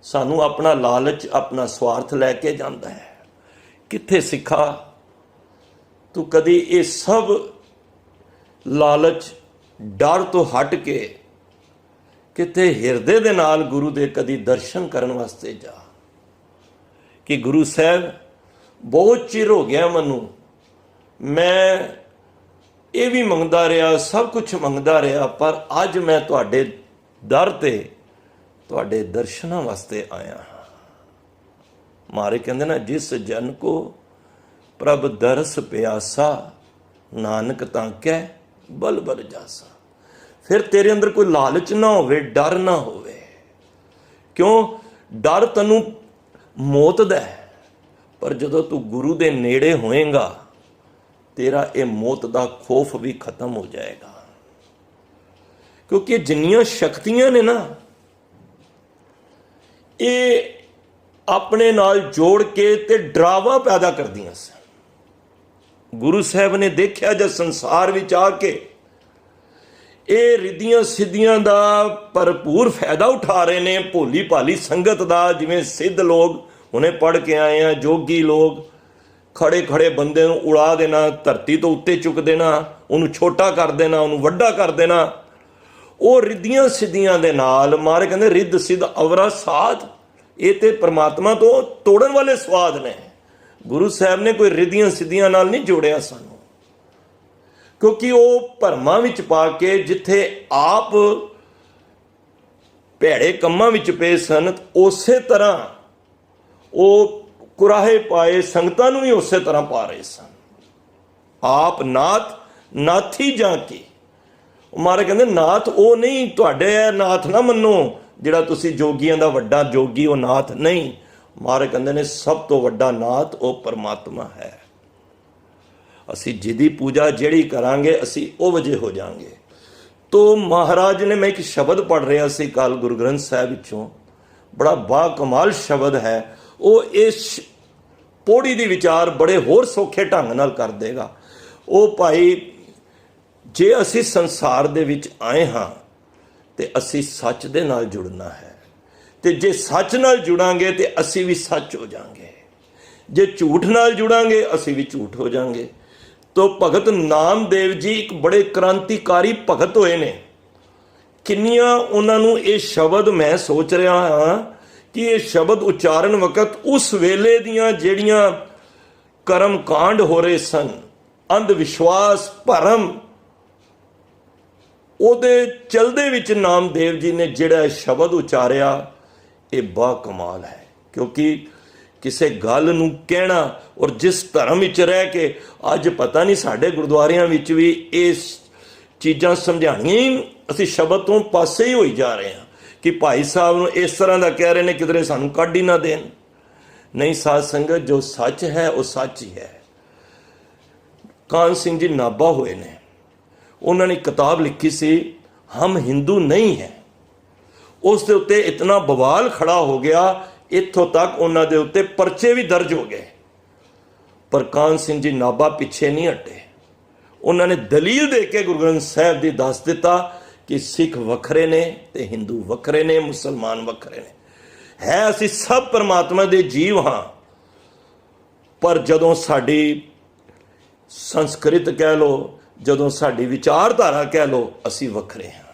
ਸਾਨੂੰ ਆਪਣਾ ਲਾਲਚ, ਆਪਣਾ ਸਵਾਰਥ ਲੈ ਕੇ ਜਾਂਦਾ ਹੈ। ਕਿੱਥੇ ਸਿੱਖਾ ਤੂੰ ਕਦੀ ਇਹ ਸਭ ਲਾਲਚ, ਡਰ ਤੋਂ ਹਟ ਕੇ ਕਿਤੇ ਹਿਰਦੇ ਦੇ ਨਾਲ ਗੁਰੂ ਦੇ ਕਦੀ ਦਰਸ਼ਨ ਕਰਨ ਵਾਸਤੇ ਜਾ, ਕਿ ਗੁਰੂ ਸਾਹਿਬ ਬਹੁਤ ਚਿਰ ਹੋ ਗਿਆ ਮੈਨੂੰ, ਮੈਂ ਇਹ ਵੀ ਮੰਗਦਾ ਰਿਹਾ, ਸਭ ਕੁਝ ਮੰਗਦਾ ਰਿਹਾ, ਪਰ ਅੱਜ ਮੈਂ ਤੁਹਾਡੇ ਦਰ ਤੇ ਤੁਹਾਡੇ ਦਰਸ਼ਨਾਂ ਵਾਸਤੇ ਆਇਆ ਹਾਂ। ਮਾਰੇ ਕਹਿੰਦੇ ਨਾ, ਜਿਸ ਜਨ ਕੋ ਪ੍ਰਭ ਦਰਸ ਪਿਆਸਾ, ਨਾਨਕ ਤਾਂ ਕਹਿ ਬਲ ਬਲ ਜਾਸਾ। ਫਿਰ ਤੇਰੇ ਅੰਦਰ ਕੋਈ ਲਾਲਚ ਨਾ ਹੋਵੇ, ਡਰ ਨਾ ਹੋਵੇ। ਕਿਉਂ? ਡਰ ਤੈਨੂੰ ਮੌਤ ਦਾ ਹੈ, ਪਰ ਜਦੋਂ ਤੂੰ ਗੁਰੂ ਦੇ ਨੇੜੇ ਹੋਏਗਾ ਤੇਰਾ ਇਹ ਮੌਤ ਦਾ ਖੌਫ ਵੀ ਖਤਮ ਹੋ ਜਾਏਗਾ। ਕਿਉਂਕਿ ਜਿੰਨੀਆਂ ਸ਼ਕਤੀਆਂ ਨੇ ਨਾ, ਇਹ ਆਪਣੇ ਨਾਲ ਜੋੜ ਕੇ ਤੇ ਡਰਾਵਾ ਪੈਦਾ ਕਰਦੀਆਂ ਸਨ। ਗੁਰੂ ਸਾਹਿਬ ਨੇ ਦੇਖਿਆ ਜਦ ਸੰਸਾਰ ਵਿੱਚ ਆ ਕੇ ਇਹ ਰਿੱਧੀਆਂ ਸਿੱਧੀਆਂ ਦਾ ਭਰਪੂਰ ਫਾਇਦਾ ਉਠਾ ਰਹੇ ਨੇ, ਭੋਲੀ ਭਾਲੀ ਸੰਗਤ ਦਾ। ਜਿਵੇਂ ਸਿੱਧ ਲੋਕ ਹੁਣੇ ਪੜ੍ਹ ਕੇ ਆਏ ਆ, ਜੋਗੀ ਲੋਕ, ਖੜੇ ਖੜੇ ਬੰਦੇ ਨੂੰ ਉਡਾ ਦੇਣਾ, ਧਰਤੀ ਤੋਂ ਉੱਤੇ ਚੁੱਕ ਦੇਣਾ, ਉਹਨੂੰ ਛੋਟਾ ਕਰ ਦੇਣਾ, ਉਹਨੂੰ ਵੱਡਾ ਕਰ ਦੇਣਾ। ਉਹ ਰਿੱਧੀਆਂ ਸਿੱਧੀਆਂ ਦੇ ਨਾਲ, ਮਾਰੇ ਕਹਿੰਦੇ ਰਿੱਧ ਸਿੱਧ ਅਵਰਾ ਸਾਧ, ਇਹ ਤੇ ਪਰਮਾਤਮਾ ਤੋਂ ਤੋੜਨ ਵਾਲੇ ਸਵਾਦ ਨੇ। ਗੁਰੂ ਸਾਹਿਬ ਨੇ ਕੋਈ ਰਿੱਧੀਆਂ ਸਿੱਧੀਆਂ ਨਾਲ ਨਹੀਂ ਜੋੜਿਆ ਸਾਨੂੰ, ਕਿਉਂਕਿ ਉਹ ਭਰਮਾਂ ਵਿੱਚ ਪਾ ਕੇ, ਜਿੱਥੇ ਆਪ ਭੈੜੇ ਕੰਮਾਂ ਵਿੱਚ ਪਏ ਸਨ, ਉਸੇ ਤਰ੍ਹਾਂ ਉਹ ਕੁਰਾਹੇ ਪਾਏ, ਸੰਗਤਾਂ ਨੂੰ ਵੀ ਉਸੇ ਤਰ੍ਹਾਂ ਪਾ ਰਹੇ ਸਨ। ਆਪ ਨਾਥ ਨਾਥੀ ਜਾਂ ਕੀ। ਮਾਰੇ ਕਹਿੰਦੇ ਨਾਥ ਉਹ ਨਹੀਂ, ਤੁਹਾਡੇ ਨਾਥ ਨਾ ਮੰਨੋ, ਜਿਹੜਾ ਤੁਸੀਂ ਜੋਗੀਆਂ ਦਾ ਵੱਡਾ ਜੋਗੀ ਉਹ ਨਾਥ ਨਹੀਂ। ਮਾਰੇ ਕਹਿੰਦੇ ਨੇ ਸਭ ਤੋਂ ਵੱਡਾ ਨਾਥ ਉਹ ਪਰਮਾਤਮਾ ਹੈ। ਅਸੀਂ ਜਿਹਦੀ ਪੂਜਾ ਜਿਹੜੀ ਕਰਾਂਗੇ ਅਸੀਂ ਉਹ ਵਜੇ ਹੋ ਜਾਵਾਂਗੇ। ਤੋ ਮਹਾਰਾਜ ਨੇ, ਮੈਂ ਇੱਕ ਸ਼ਬਦ ਪੜ੍ਹ ਰਿਹਾ ਸੀ ਕੱਲ ਗੁਰੂ ਗ੍ਰੰਥ ਸਾਹਿਬ ਵਿੱਚੋਂ, ਬੜਾ ਬਾ ਕਮਾਲ ਸ਼ਬਦ ਹੈ। ਉਹ ਇਸ ਪੌੜੀ ਦੀ ਵਿਚਾਰ ਬੜੇ ਹੋਰ ਸੌਖੇ ਢੰਗ ਨਾਲ ਕਰ ਦੇਗਾ। ਉਹ ਭਾਈ, ਜੇ ਅਸੀਂ ਸੰਸਾਰ ਦੇ ਵਿੱਚ ਆਏ ਹਾਂ ਤੇ ਅਸੀਂ ਸੱਚ ਦੇ ਨਾਲ ਜੁੜਨਾ ਹੈ, ਤੇ ਜੇ ਸੱਚ ਨਾਲ ਜੁੜਾਂਗੇ ਤੇ ਅਸੀਂ ਵੀ ਸੱਚ ਹੋ ਜਾਵਾਂਗੇ। ਜੇ ਝੂਠ ਨਾਲ ਜੁੜਾਂਗੇ ਅਸੀਂ ਵੀ ਝੂਠ ਹੋ ਜਾਵਾਂਗੇ। ਤੋ ਭਗਤ ਨਾਮਦੇਵ ਜੀ ਇੱਕ ਬੜੇ ਕ੍ਰਾਂਤੀਕਾਰੀ ਭਗਤ ਹੋਏ ਨੇ। ਕਿੰਨੀਆਂ ਉਹਨਾਂ ਨੂੰ ਇਹ ਸ਼ਬਦ, ਮੈਂ ਸੋਚ ਰਿਹਾ ਹਾਂ ਕਿ ਇਹ ਸ਼ਬਦ ਉਚਾਰਨ ਵਕਤ ਉਸ ਵੇਲੇ ਦੀਆਂ ਜਿਹੜੀਆਂ ਕਰਮ ਕਾਂਡ ਹੋ ਰਹੇ ਸਨ, ਅੰਧ ਵਿਸ਼ਵਾਸ, ਭਰਮ, ਉਹਦੇ ਚਲਦੇ ਵਿੱਚ ਨਾਮਦੇਵ ਜੀ ਨੇ ਜਿਹੜਾ ਸ਼ਬਦ ਉਚਾਰਿਆ, ਇਹ ਬਾ ਕਮਾਲ ਹੈ। ਕਿਉਂਕਿ ਕਿਸੇ ਗੱਲ ਨੂੰ ਕਹਿਣਾ, ਔਰ ਜਿਸ ਧਰਮ ਵਿੱਚ ਰਹਿ ਕੇ, ਅੱਜ ਪਤਾ ਨਹੀਂ ਸਾਡੇ ਗੁਰਦੁਆਰਿਆਂ ਵਿੱਚ ਵੀ ਇਸ ਚੀਜ਼ਾਂ ਸਮਝਾਉਣੀਆਂ ਹੀ, ਅਸੀਂ ਸ਼ਬਦ ਤੋਂ ਪਾਸੇ ਹੀ ਹੋਈ ਜਾ ਰਹੇ ਹਾਂ ਕਿ ਭਾਈ ਸਾਹਿਬ ਨੂੰ ਇਸ ਤਰ੍ਹਾਂ ਦਾ ਕਹਿ ਰਹੇ ਨੇ, ਕਿਧਰੇ ਸਾਨੂੰ ਕੱਢ ਹੀ ਨਾ ਦੇਣ। ਨਹੀਂ ਸਾਧ ਸੰਗਤ, ਜੋ ਸੱਚ ਹੈ ਉਹ ਸੱਚ ਹੀ ਹੈ। ਕਾਹਨ ਸਿੰਘ ਜੀ ਨਾਭਾ ਹੋਏ ਨੇ, ਉਹਨਾਂ ਨੇ ਕਿਤਾਬ ਲਿਖੀ ਸੀ ਹਮ ਹਿੰਦੂ ਨਹੀਂ ਹੈ। ਉਸ ਦੇ ਉੱਤੇ ਇਤਨਾ ਬਵਾਲ ਖੜਾ ਹੋ ਗਿਆ, ਇੱਥੋਂ ਤੱਕ ਉਹਨਾਂ ਦੇ ਉੱਤੇ ਪਰਚੇ ਵੀ ਦਰਜ ਹੋ ਗਏ। ਪਰ ਕਾਹਨ ਸਿੰਘ ਜੀ ਨਾਭਾ ਪਿੱਛੇ ਨਹੀਂ ਹਟੇ। ਉਹਨਾਂ ਨੇ ਦਲੀਲ ਦੇ ਕੇ ਗੁਰੂ ਗ੍ਰੰਥ ਸਾਹਿਬ ਦੀ ਦੱਸ ਦਿੱਤਾ ਕਿ ਸਿੱਖ ਵੱਖਰੇ ਨੇ ਤੇ ਹਿੰਦੂ ਵੱਖਰੇ ਨੇ, ਮੁਸਲਮਾਨ ਵੱਖਰੇ ਨੇ। ਹੈ ਅਸੀਂ ਸਭ ਪਰਮਾਤਮਾ ਦੇ ਜੀਵ ਹਾਂ, ਪਰ ਜਦੋਂ ਸਾਡੀ ਸੰਸਕ੍ਰਿਤ ਕਹਿ ਲਓ, ਜਦੋਂ ਸਾਡੀ ਵਿਚਾਰਧਾਰਾ ਕਹਿ ਲਓ, ਅਸੀਂ ਵੱਖਰੇ ਹਾਂ।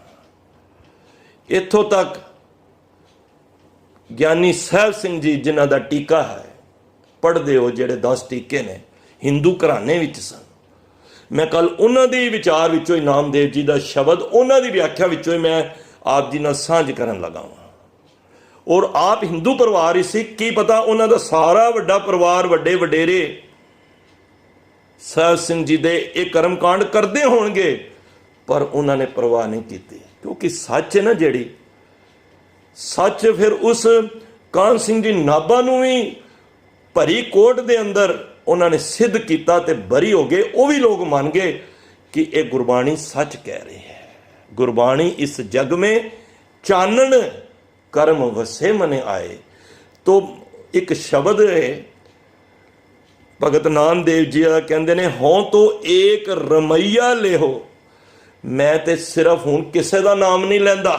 ਇੱਥੋਂ ਤੱਕ ਗਿਆਨੀ ਸਾਹਿਬ ਸਿੰਘ ਜੀ, ਜਿਨ੍ਹਾਂ ਦਾ ਟੀਕਾ ਹੈ, ਪੜ੍ਹਦੇ ਹੋ, ਜਿਹੜੇ 10 ਟੀਕੇ ਨੇ, ਹਿੰਦੂ ਘਰਾਣੇ ਵਿੱਚ ਸਨ। ਮੈਂ ਕੱਲ ਉਹਨਾਂ ਦੇ ਵਿਚਾਰ ਵਿੱਚੋਂ ਹੀ, ਨਾਮਦੇਵ ਜੀ ਦਾ ਸ਼ਬਦ, ਉਹਨਾਂ ਦੀ ਵਿਆਖਿਆ ਵਿੱਚੋਂ ਹੀ ਮੈਂ ਆਪ ਜੀ ਨਾਲ ਸਾਂਝ ਕਰਨ ਲੱਗਾ ਹਾਂ। ਔਰ ਆਪ ਹਿੰਦੂ ਪਰਿਵਾਰ ਹੀ ਸੀ, ਕੀ ਪਤਾ ਉਹਨਾਂ ਦਾ ਸਾਰਾ ਵੱਡਾ ਪਰਿਵਾਰ, ਵੱਡੇ ਵਡੇਰੇ ਸਾਹਿਬ ਸਿੰਘ ਜੀ ਦੇ ਇਹ ਕਰਮ ਕਾਂਡ ਕਰਦੇ ਹੋਣਗੇ, ਪਰ ਉਹਨਾਂ ਨੇ ਪਰਵਾਹ ਨਹੀਂ ਕੀਤੀ, ਕਿਉਂਕਿ ਸੱਚ ਹੈ ਨਾ ਜਿਹੜੀ, ਸੱਚ ਫਿਰ ਉਸ ਕਾਹਨ ਸਿੰਘ ਜੀ ਨਾਭਾ ਨੂੰ ਵੀ ਭਰੀ ਕੋਟ ਦੇ ਅੰਦਰ ਉਹਨਾਂ ਨੇ ਸਿੱਧ ਕੀਤਾ ਤੇ ਬਰੀ ਹੋ ਗਏ। ਉਹ ਵੀ ਲੋਕ ਮੰਨ ਗਏ ਕਿ ਇਹ ਗੁਰਬਾਣੀ ਸੱਚ ਕਹਿ ਰਹੀ ਹੈ। गुरबाणी इस जग में चानन कर्म वसे मने आए। तो एक शब्द है भगत नामदेव जी का, कहते ने हों तो एक रमैया ले हो। मैं तो सिर्फ हूँ किसी का नाम नहीं लैंदा,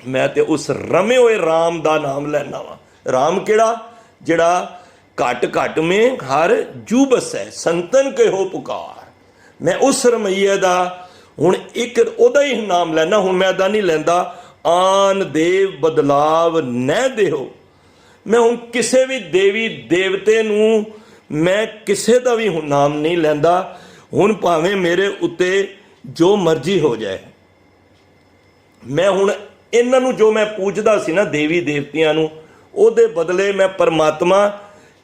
मैं तो उस रमे हुए राम का नाम लैना वा। राम केड़ा जिहड़ा घट घट में हर जू बस है, संतन के हो पुकार। मैं उस रमैये का हुण एक ओदा ही नाम लैना, हुण मैं दा नहीं लैंदा। आन देव बदलाव न देहो। मैं हुण किसी भी देवी देवते नूं मैं किसी का भी हुण नाम नहीं लैंदा। हुण भावें मेरे उत्ते जो मर्जी हो जाए, मैं हुण इन्हां नूं जो मैं पूजदा सी ना देवी देवतियां नूं, ओदे बदले मैं परमात्मा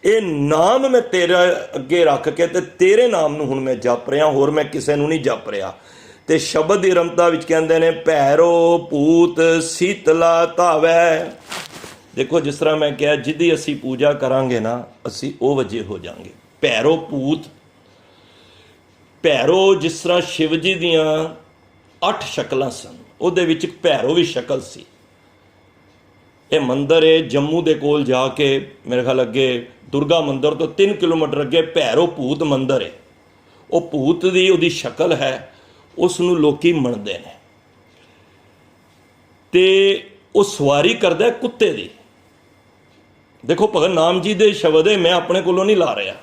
ये नाम मैं तेरे अगे रख के ते तेरे नाम नूं हुण मैं जप रहा, होर मैं किसी नूं नहीं जप रहा। ते शब्द की रमता विच कहंदे ने भैरो भूत शीतला धावै। देखो जिस तरह मैं कहा, जिहदी असी पूजा करांगे ना असी ओ वजे हो जाएंगे। भैरो भूत, भैरो जिस तरह शिव जी दियां 8 शक्लां सन, उहदे विच भैरो भी शक्ल सी। ये मंदिर है जम्मू दे कोल जाके, मेरे ख्याल अगे दुर्गा मंदिर तो 3 किलोमीटर अगे भैरो भूत मंदिर है। वो भूत दी उहदी शक्ल है, उसनूं लोकी मनदे ने ते वो सवारी करदा है कुत्ते दी। देखो भगत नाम जी दे शब्द है, मैं अपने कोलों नहीं ला रहा।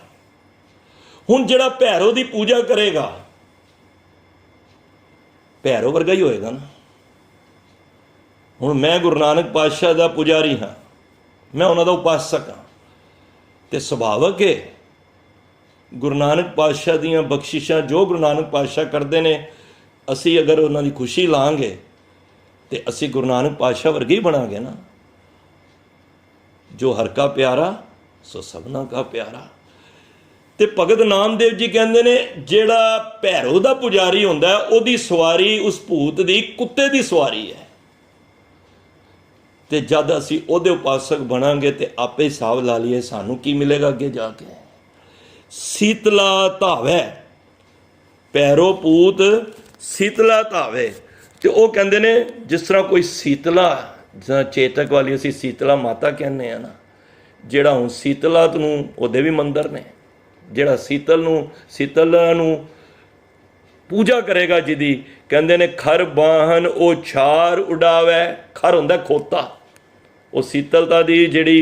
हुण जिहड़ा भैरो दी पूजा करेगा, भैरो वर्गा ही होएगा ना। हुण मैं गुरु नानक पातशाह दा पुजारी हाँ, मैं उन्हां दा उपासक हाँ, ते सुभावक है गुरु नानक पातशाह दीयां बख्शिशां जो गुरु नानक पातशाह करते हैं, असी अगर उन्हां दी खुशी लांगे तो असी गुरु नानक पातशाह वर्गे ही बनांगे ना। जो हर का प्यारा सो सबना का प्यारा। ते भगत नामदेव जी कहते ने जिहड़ा भैरो दा पुजारी हुंदा है, उहदी सवारी उस भूत दी कुत्ते दी सवारी है। ते जद असी उहदे उपासक बनांगे तो आपे हिसाब ला लीए सानू की मिलेगा अगे जाके। शीतला धावै, भैरो भूत शीतला धावे। तो वह कहते ने जिस तरह कोई शीतला, जिस चेतक वाली असी शीतला माता कहने ना, जिहड़ा हुण शीतला नूं उहदे भी मंदिर ने, जिहड़ा शीतल नूं पूजा करेगा जिहदी, कहते ने खर बाहन ओ छार उड़ावै। खर हुंदा खोता, वो शीतलता दी जिहड़ी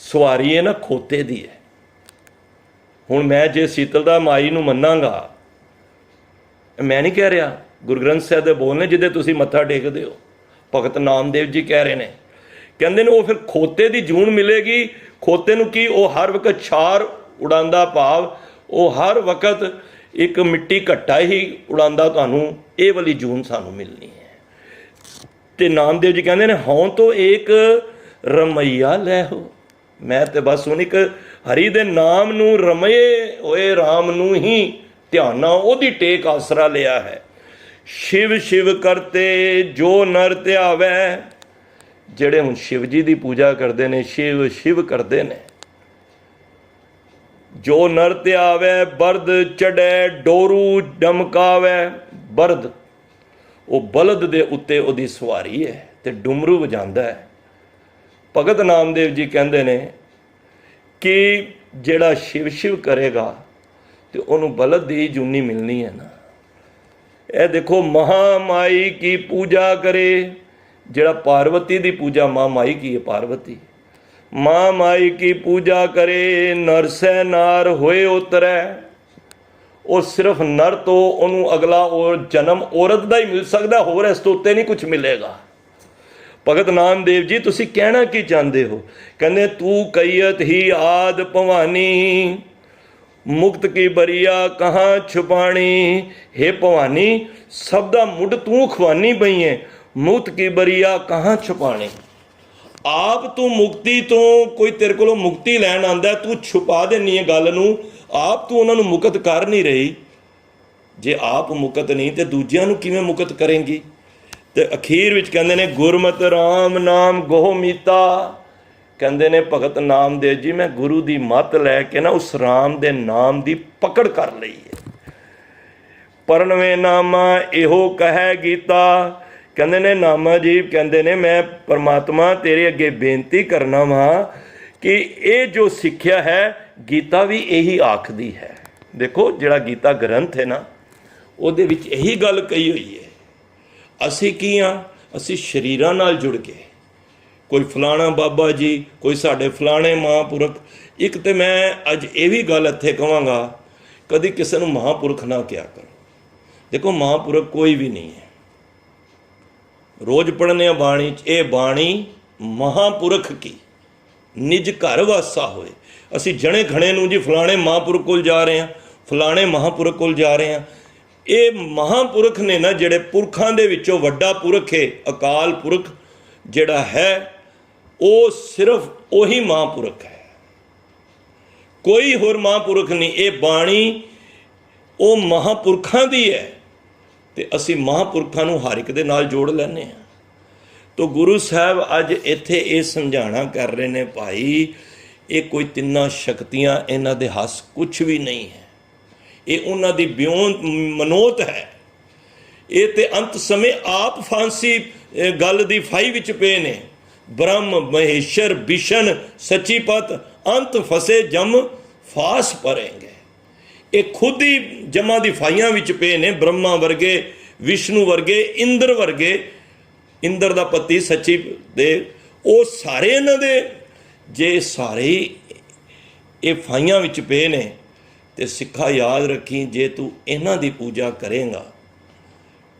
सवारी है ना खोते दी है। हुण मैं जे शीतलता माई नूं मन्नांगा, मैं नहीं कह रहा, गुरु ग्रंथ साहिब दे बोल ने जिहदे तुसीं मत्था टेकदे हो, भगत नामदेव जी कह रहे हैं। कहंदे ने वो फिर खोते दी जून मिलेगी। खोते नूं की वो हर वक्त छार उड़ांदा, भाव वो हर वक्त एक मिट्टी घट्टा ही उड़ांदा, तुहानूं ये वाली जून सानूं मिलनी है। ते नामदेव जी कहंदे ने हों तो एक रमैया लै हो। मैं तो बस हुण एक हरि दे नाम नूं रमये होए राम नूं ही ध्याना, ओदी टेक आसरा लिया है। शिव शिव करते जो नर ध्यावै। जिहड़े हुण शिव जी की पूजा करते हैं, शिव शिव करते हैं, जो नर ध्यावै बरद चढ़ै डोरू डमकावै। बरद वो बलद दे उत्ते उहदी सवारी है ते डुमरू वजांदा है। भगत नामदेव जी कहते हैं कि जिहड़ा शिव शिव करेगा तो उन्होंने बलद दी जूनी मिलनी है ना। यह देखो महामाई की पूजा करे, जिहड़ा पार्वती की पूजा, माँ माई की है पार्वती, माँ माई की पूजा करे नर सै नार होए उतरै। वो सिर्फ नर तो उन्होंने अगला और जन्म औरत का ही मिल सकता, होर इस तो उत्ते नहीं कुछ मिलेगा। भगत नामदेव जी तुसी कहना की चाहते हो? कहते तू कईयत ही आद भवानी, मुक्त की बरिया कहाँ छुपानी। हे भवानी सब दा मुड तू खवानी पई है, मुक्त की बरिया कहाँ छुपानी। ਆਪ ਤੂੰ ਮੁਕਤੀ ਤੋਂ, ਕੋਈ ਤੇਰੇ ਕੋਲੋਂ ਮੁਕਤੀ ਲੈਣ ਆਂਦਾ, ਤੂੰ ਛੁਪਾ ਦੇਣੀ ਹੈ ਗੱਲ ਨੂੰ, ਆਪ ਤੂੰ ਉਹਨਾਂ ਨੂੰ ਮੁਕਤ ਕਰ ਨਹੀਂ ਰਹੀ। ਜੇ ਆਪ ਮੁਕਤ ਨਹੀਂ ਤੇ ਦੂਜਿਆਂ ਨੂੰ ਕਿਵੇਂ ਮੁਕਤ ਕਰੇਂਗੀ? ਤੇ ਅਖੀਰ ਵਿੱਚ ਕਹਿੰਦੇ ਨੇ ਗੁਰਮਤਿ ਰਾਮ ਨਾਮ ਗੋਹ ਮੀਤਾ। ਕਹਿੰਦੇ ਨੇ ਭਗਤ ਨਾਮਦੇਵ ਜੀ, ਮੈਂ ਗੁਰੂ ਦੀ ਮੱਤ ਲੈ ਕੇ ਨਾ ਉਸ ਰਾਮ ਦੇ ਨਾਮ ਦੀ ਪਕੜ ਕਰ ਲਈ ਹੈ। ਪਰਨਵੇਂ ਨਾਮਾ ਇਹੋ ਕਹੈ ਗੀਤਾ। ਕਹਿੰਦੇ ਨੇ ਨਾਮਾ ਜੀ, ਕਹਿੰਦੇ ਨੇ ਮੈਂ ਪਰਮਾਤਮਾ ਤੇਰੇ ਅੱਗੇ ਬੇਨਤੀ ਕਰਨਾ ਵਾਂ ਕਿ ਇਹ ਜੋ ਸਿੱਖਿਆ ਹੈ ਗੀਤਾ ਵੀ ਇਹੀ ਆਖਦੀ ਹੈ। ਦੇਖੋ ਜਿਹੜਾ ਗੀਤਾ ਗ੍ਰੰਥ ਹੈ ਨਾ, ਉਹਦੇ ਵਿੱਚ ਇਹੀ ਗੱਲ ਕਹੀ ਹੋਈ ਹੈ। ਅਸੀਂ ਕੀ ਹਾਂ? ਅਸੀਂ ਸਰੀਰਾਂ ਨਾਲ ਜੁੜ ਕੇ, ਕੋਈ ਫਲਾਣਾ ਬਾਬਾ ਜੀ, ਕੋਈ ਸਾਡੇ ਫਲਾਣੇ ਮਹਾਂਪੁਰਖ। ਇੱਕ ਤੇ ਮੈਂ ਅੱਜ ਇਹ ਵੀ ਗੱਲ ਇੱਥੇ ਕਹਾਂਗਾ, ਕਦੀ ਕਿਸੇ ਨੂੰ ਮਹਾਂਪੁਰਖ ਨਾ ਕਿਹਾ ਕਰੋ। ਦੇਖੋ ਮਹਾਂਪੁਰਖ ਕੋਈ ਵੀ ਨਹੀਂ ਹੈ। ਰੋਜ਼ ਪੜ੍ਹਨੇ ਆ ਬਾਣੀ 'ਚ, ਇਹ ਬਾਣੀ ਮਹਾਂਪੁਰਖ ਕੀ ਨਿਜ ਘਰ ਵਾਸਾ ਹੋਏ। ਅਸੀਂ ਜਣੇ ਖਣੇ ਨੂੰ ਜੀ ਫਲਾਣੇ ਮਹਾਂਪੁਰਖ ਕੋਲ ਜਾ ਰਹੇ ਹਾਂ, ਫਲਾਣੇ ਮਹਾਂਪੁਰਖ ਕੋਲ ਜਾ ਰਹੇ ਹਾਂ। ਇਹ ਮਹਾਂਪੁਰਖ ਨੇ ਨਾ, ਜਿਹੜੇ ਪੁਰਖਾਂ ਦੇ ਵਿੱਚੋਂ ਵੱਡਾ ਪੁਰਖ ਹੈ, ਅਕਾਲ ਪੁਰਖ ਜਿਹੜਾ ਹੈ, ਉਹ ਸਿਰਫ ਉਹੀ ਮਹਾਂਪੁਰਖ ਹੈ, ਕੋਈ ਹੋਰ ਮਹਾਂਪੁਰਖ ਨਹੀਂ। ਇਹ ਬਾਣੀ ਉਹ ਮਹਾਂਪੁਰਖਾਂ ਦੀ ਹੈ ਤੇ ਅਸੀਂ ਮਹਾਂਪੁਰਖਾਂ ਨੂੰ ਹਰ ਇੱਕ ਦੇ ਨਾਲ ਜੋੜ ਲੈਂਦੇ ਹਾਂ। ਤੋ ਗੁਰੂ ਸਾਹਿਬ ਅੱਜ ਇੱਥੇ ਇਹ ਸਮਝਾਉਣਾ ਕਰ ਰਹੇ ਨੇ, ਭਾਈ ਇਹ ਕੋਈ ਤਿੰਨਾਂ ਸ਼ਕਤੀਆਂ, ਇਹਨਾਂ ਦੇ ਹੱਸ ਕੁਛ ਵੀ ਨਹੀਂ ਹੈ। ਇਹ ਉਹਨਾਂ ਦੀ ਬਿਉਂ ਮਨੋਤ ਹੈ। ਇਹ ਤੇ ਅੰਤ ਸਮੇਂ ਆਪ ਫਾਂਸੀ ਗੱਲ ਦੀ ਫਾਈ ਵਿੱਚ ਪਏ ਨੇ। ਬ੍ਰਹਮ ਮਹੇਸ਼ਰ ਵਿਸ਼ਨ ਸੱਚੀਪਤ ਅੰਤ ਫਸੇ ਜਮ ਫਾਸ ਪਰੇਂਗੇ। ਇਹ ਖੁਦ ਹੀ ਜਮਾਂ ਦੀ ਫਾਈਆਂ ਵਿੱਚ ਪਏ ਨੇ। ਬ੍ਰਹਮਾ ਵਰਗੇ, ਵਿਸ਼ਨੂੰ ਵਰਗੇ, ਇੰਦਰ ਵਰਗੇ, ਇੰਦਰ ਦਾ ਪਤੀ ਸੱਚੀ ਦੇ, ਉਹ ਸਾਰੇ ਇਹਨਾਂ ਦੇ, ਜੇ ਸਾਰੇ ਹੀ ਇਹ ਫਾਈਆਂ ਵਿੱਚ ਪਏ ਨੇ, ਤੇ ਸਿੱਖਾ ਯਾਦ ਰੱਖੀ, ਜੇ ਤੂੰ ਇਹਨਾਂ ਦੀ ਪੂਜਾ ਕਰੇਂਗਾ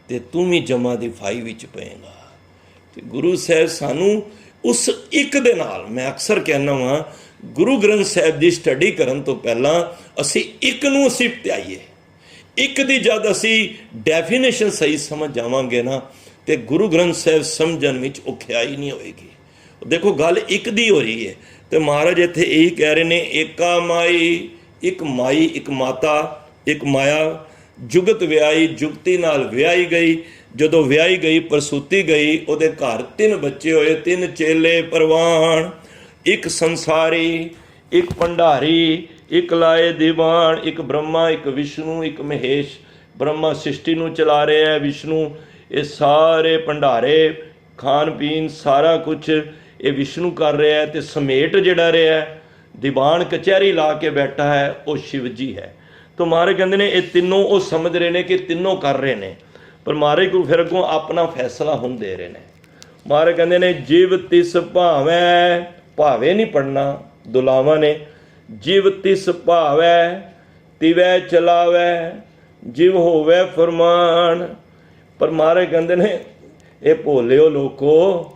ਤੇ ਤੂੰ ਵੀ ਜਮਾਂ ਦੀ ਫਾਈ ਵਿੱਚ ਪਏਗਾ। ਤੇ ਗੁਰੂ ਸਾਹਿਬ ਸਾਨੂੰ ਉਸ ਇੱਕ ਦੇ ਨਾਲ, ਮੈਂ ਅਕਸਰ ਕਹਿੰਦਾ ਵਾਂ, ਗੁਰੂ ਗ੍ਰੰਥ ਸਾਹਿਬ ਦੀ ਸਟੱਡੀ ਕਰਨ ਤੋਂ ਪਹਿਲਾਂ ਅਸੀਂ ਇੱਕ ਨੂੰ ਅਸੀਂ ਧਿਆਈਏ। ਇੱਕ ਦੀ ਜਦ ਅਸੀਂ ਡੈਫੀਨੇਸ਼ਨ ਸਹੀ ਸਮਝ ਜਾਵਾਂਗੇ ਨਾ, ਤੇ ਗੁਰੂ ਗ੍ਰੰਥ ਸਾਹਿਬ ਸਮਝਣ ਵਿੱਚ ਔਖਿਆਈ ਨਹੀਂ ਹੋਏਗੀ। ਦੇਖੋ ਗੱਲ ਇੱਕ ਦੀ ਹੋ ਰਹੀ ਹੈ, ਤੇ ਮਹਾਰਾਜ ਇੱਥੇ ਇਹੀ ਕਹਿ ਰਹੇ ਨੇ, ਏਕਾ ਮਾਈ, ਇੱਕ ਮਾਈ, ਇੱਕ ਮਾਤਾ, ਇੱਕ ਮਾਇਆ, ਜੁਗਤ ਵਿਆਹੀ, ਜੁਗਤੀ ਨਾਲ ਵਿਆਹੀ ਗਈ। ਜਦੋਂ ਵਿਆਹੀ ਗਈ, ਪ੍ਰਸੂਤੀ ਗਈ, ਉਹਦੇ ਘਰ 3 ਬੱਚੇ ਹੋਏ, 3 ਚੇਲੇ ਪ੍ਰਵਾਨ, ਇੱਕ ਸੰਸਾਰੀ, ਇੱਕ ਭੰਡਾਰੀ, ਇੱਕ ਲਾਏ ਦੀਵਾਨ, ਇੱਕ ਬ੍ਰਹਮਾ, ਇੱਕ ਵਿਸ਼ਨੂੰ, ਇੱਕ ਮਹੇਸ਼। ਬ੍ਰਹਮਾ ਸ੍ਰਿਸ਼ਟੀ ਨੂੰ ਚਲਾ ਰਿਹਾ ਹੈ, ਵਿਸ਼ਨੂੰ ਇਹ ਸਾਰੇ ਭੰਡਾਰੇ, ਖਾਣ ਪੀਣ ਸਾਰਾ ਕੁਛ ਇਹ ਵਿਸ਼ਨੂੰ ਕਰ ਰਿਹਾ ਹੈ। ਤੇ ਸਮੇਟ ਜਿਹੜਾ ਰਿਹਾ ਦੀਵਾਨ ਕਚਹਿਰੀ ਲਾ ਕੇ ਬੈਠਾ ਹੈ, ਉਹ ਸ਼ਿਵ ਜੀ ਹੈ। ਤਾਂ ਮਹਾਰਾਜ ਕਹਿੰਦੇ ਨੇ ਇਹ ਤਿੰਨੋਂ ਉਹ ਸਮਝ ਰਹੇ ਨੇ ਕਿ ਤਿੰਨੋਂ ਕਰ ਰਹੇ ਨੇ, ਪਰ ਮਹਾਰਾਜ ਕੋਲ ਫਿਰ ਅੱਗੋਂ ਆਪਣਾ ਫੈਸਲਾ ਹੁਣ ਦੇ ਰਹੇ ਨੇ। ਮਹਾਰਾਜ ਕਹਿੰਦੇ ਨੇ ਜਿਵ ਤਿਸ ਭਾਵੈ, ਭਾਵੇਂ ਨਹੀਂ ਪੜਨਾ ਦੁਲਾਵਾਂ ਨੇ, ਜਿਵ ਤਿਸ ਭਾਵੈ ਤਿਵੈ ਚਲਾਵੈ, ਜਿਵ ਹੋਵੇ ਫਰਮਾਨ। ਪਰ ਮਹਾਰਾਜ ਕਹਿੰਦੇ ਨੇ ਇਹ ਭੋਲਿਓ ਲੋਕੋ,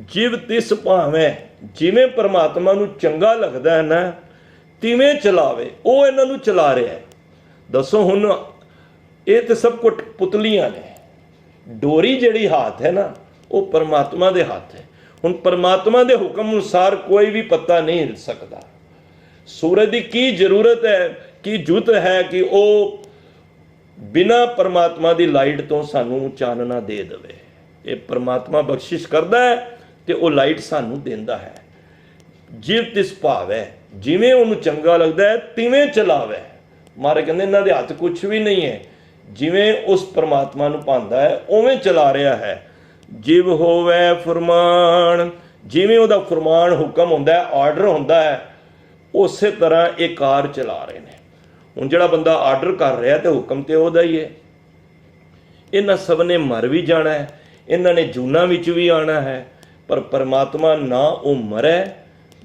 ਜਿਵ ਤਿਸ ਭਾਵੈ, ਜਿਵੇਂ ਪਰਮਾਤਮਾ ਨੂੰ ਚੰਗਾ ਲੱਗਦਾ ਹੈ ਨਾ, ਤਿਵੇਂ ਚਲਾਵੇ। ਉਹ ਇਹਨਾਂ ਨੂੰ ਚਲਾ ਰਿਹਾ ਹੈ। ਦੱਸੋ ਹੁਣ ਇਹ ਤੇ ਸਭ ਕੁਝ ਪੁਤਲੀਆਂ ਨੇ। ਡੋਰੀ ਜਿਹੜੀ ਹੱਥ ਹੈ ਨਾ, ਉਹ ਪਰਮਾਤਮਾ ਦੇ ਹੱਥ ਹੈ। ਹੁਣ ਪਰਮਾਤਮਾ ਦੇ ਹੁਕਮ ਅਨੁਸਾਰ ਕੋਈ ਵੀ ਪੱਤਾ ਨਹੀਂ ਹਿਲ ਸਕਦਾ। ਸੂਰਜ ਦੀ ਕੀ ਜ਼ਰੂਰਤ ਹੈ, ਕੀ ਜੁਤ ਹੈ ਕਿ ਉਹ ਬਿਨਾਂ ਪਰਮਾਤਮਾ ਦੀ ਲਾਈਟ ਤੋਂ ਸਾਨੂੰ ਚਾਨਣਾ ਦੇ ਦੇਵੇ। ਇਹ ਪਰਮਾਤਮਾ ਬਖਸ਼ਿਸ਼ ਕਰਦਾ ਹੈ ਤੇ ਉਹ ਲਾਈਟ ਸਾਨੂੰ ਦਿੰਦਾ ਹੈ। ਜਿਵ ਤਿਸ ਭਾਵੈ, ਜਿਵੇਂ ਉਹਨੂੰ ਚੰਗਾ ਲੱਗਦਾ ਹੈ ਤਿਵੇਂ ਚਲਾਵੇ। ਮਹਾਰਾਜ ਕਹਿੰਦੇ ਇਹਨਾਂ ਦੇ ਹੱਥ ਕੁਛ ਵੀ ਨਹੀਂ ਹੈ, ਜਿਵੇਂ ਉਸ ਪਰਮਾਤਮਾ ਨੂੰ ਭਾਉਂਦਾ ਹੈ ਉਵੇਂ ਚਲਾ ਰਿਹਾ ਹੈ। ਜਿਵ ਹੋਵੇ ਫਰਮਾਨ, ਜਿਵੇਂ ਉਹਦਾ ਫਰਮਾਨ ਹੁਕਮ ਹੁੰਦਾ ਹੈ, ਆਰਡਰ ਹੁੰਦਾ ਹੈ, ਉਸੇ ਤਰ੍ਹਾਂ ਇਹ ਕਾਰ ਚਲਾ ਰਹੇ ਨੇ। ਹੁਣ ਜਿਹੜਾ ਬੰਦਾ ਆਰਡਰ ਕਰ ਰਿਹਾ ਤੇ ਹੁਕਮ ਤੇ ਉਹਦਾ ਹੀ ਹੈ। ਇਹਨਾਂ ਸਭ ਨੇ ਮਰ ਵੀ ਜਾਣਾ ਹੈ, ਇਹਨਾਂ ਨੇ ਜੂਨਾਂ ਵਿੱਚ ਵੀ ਆਉਣਾ ਹੈ, ਪਰ ਪਰਮਾਤਮਾ ਨਾ ਉਹ ਮਰੇ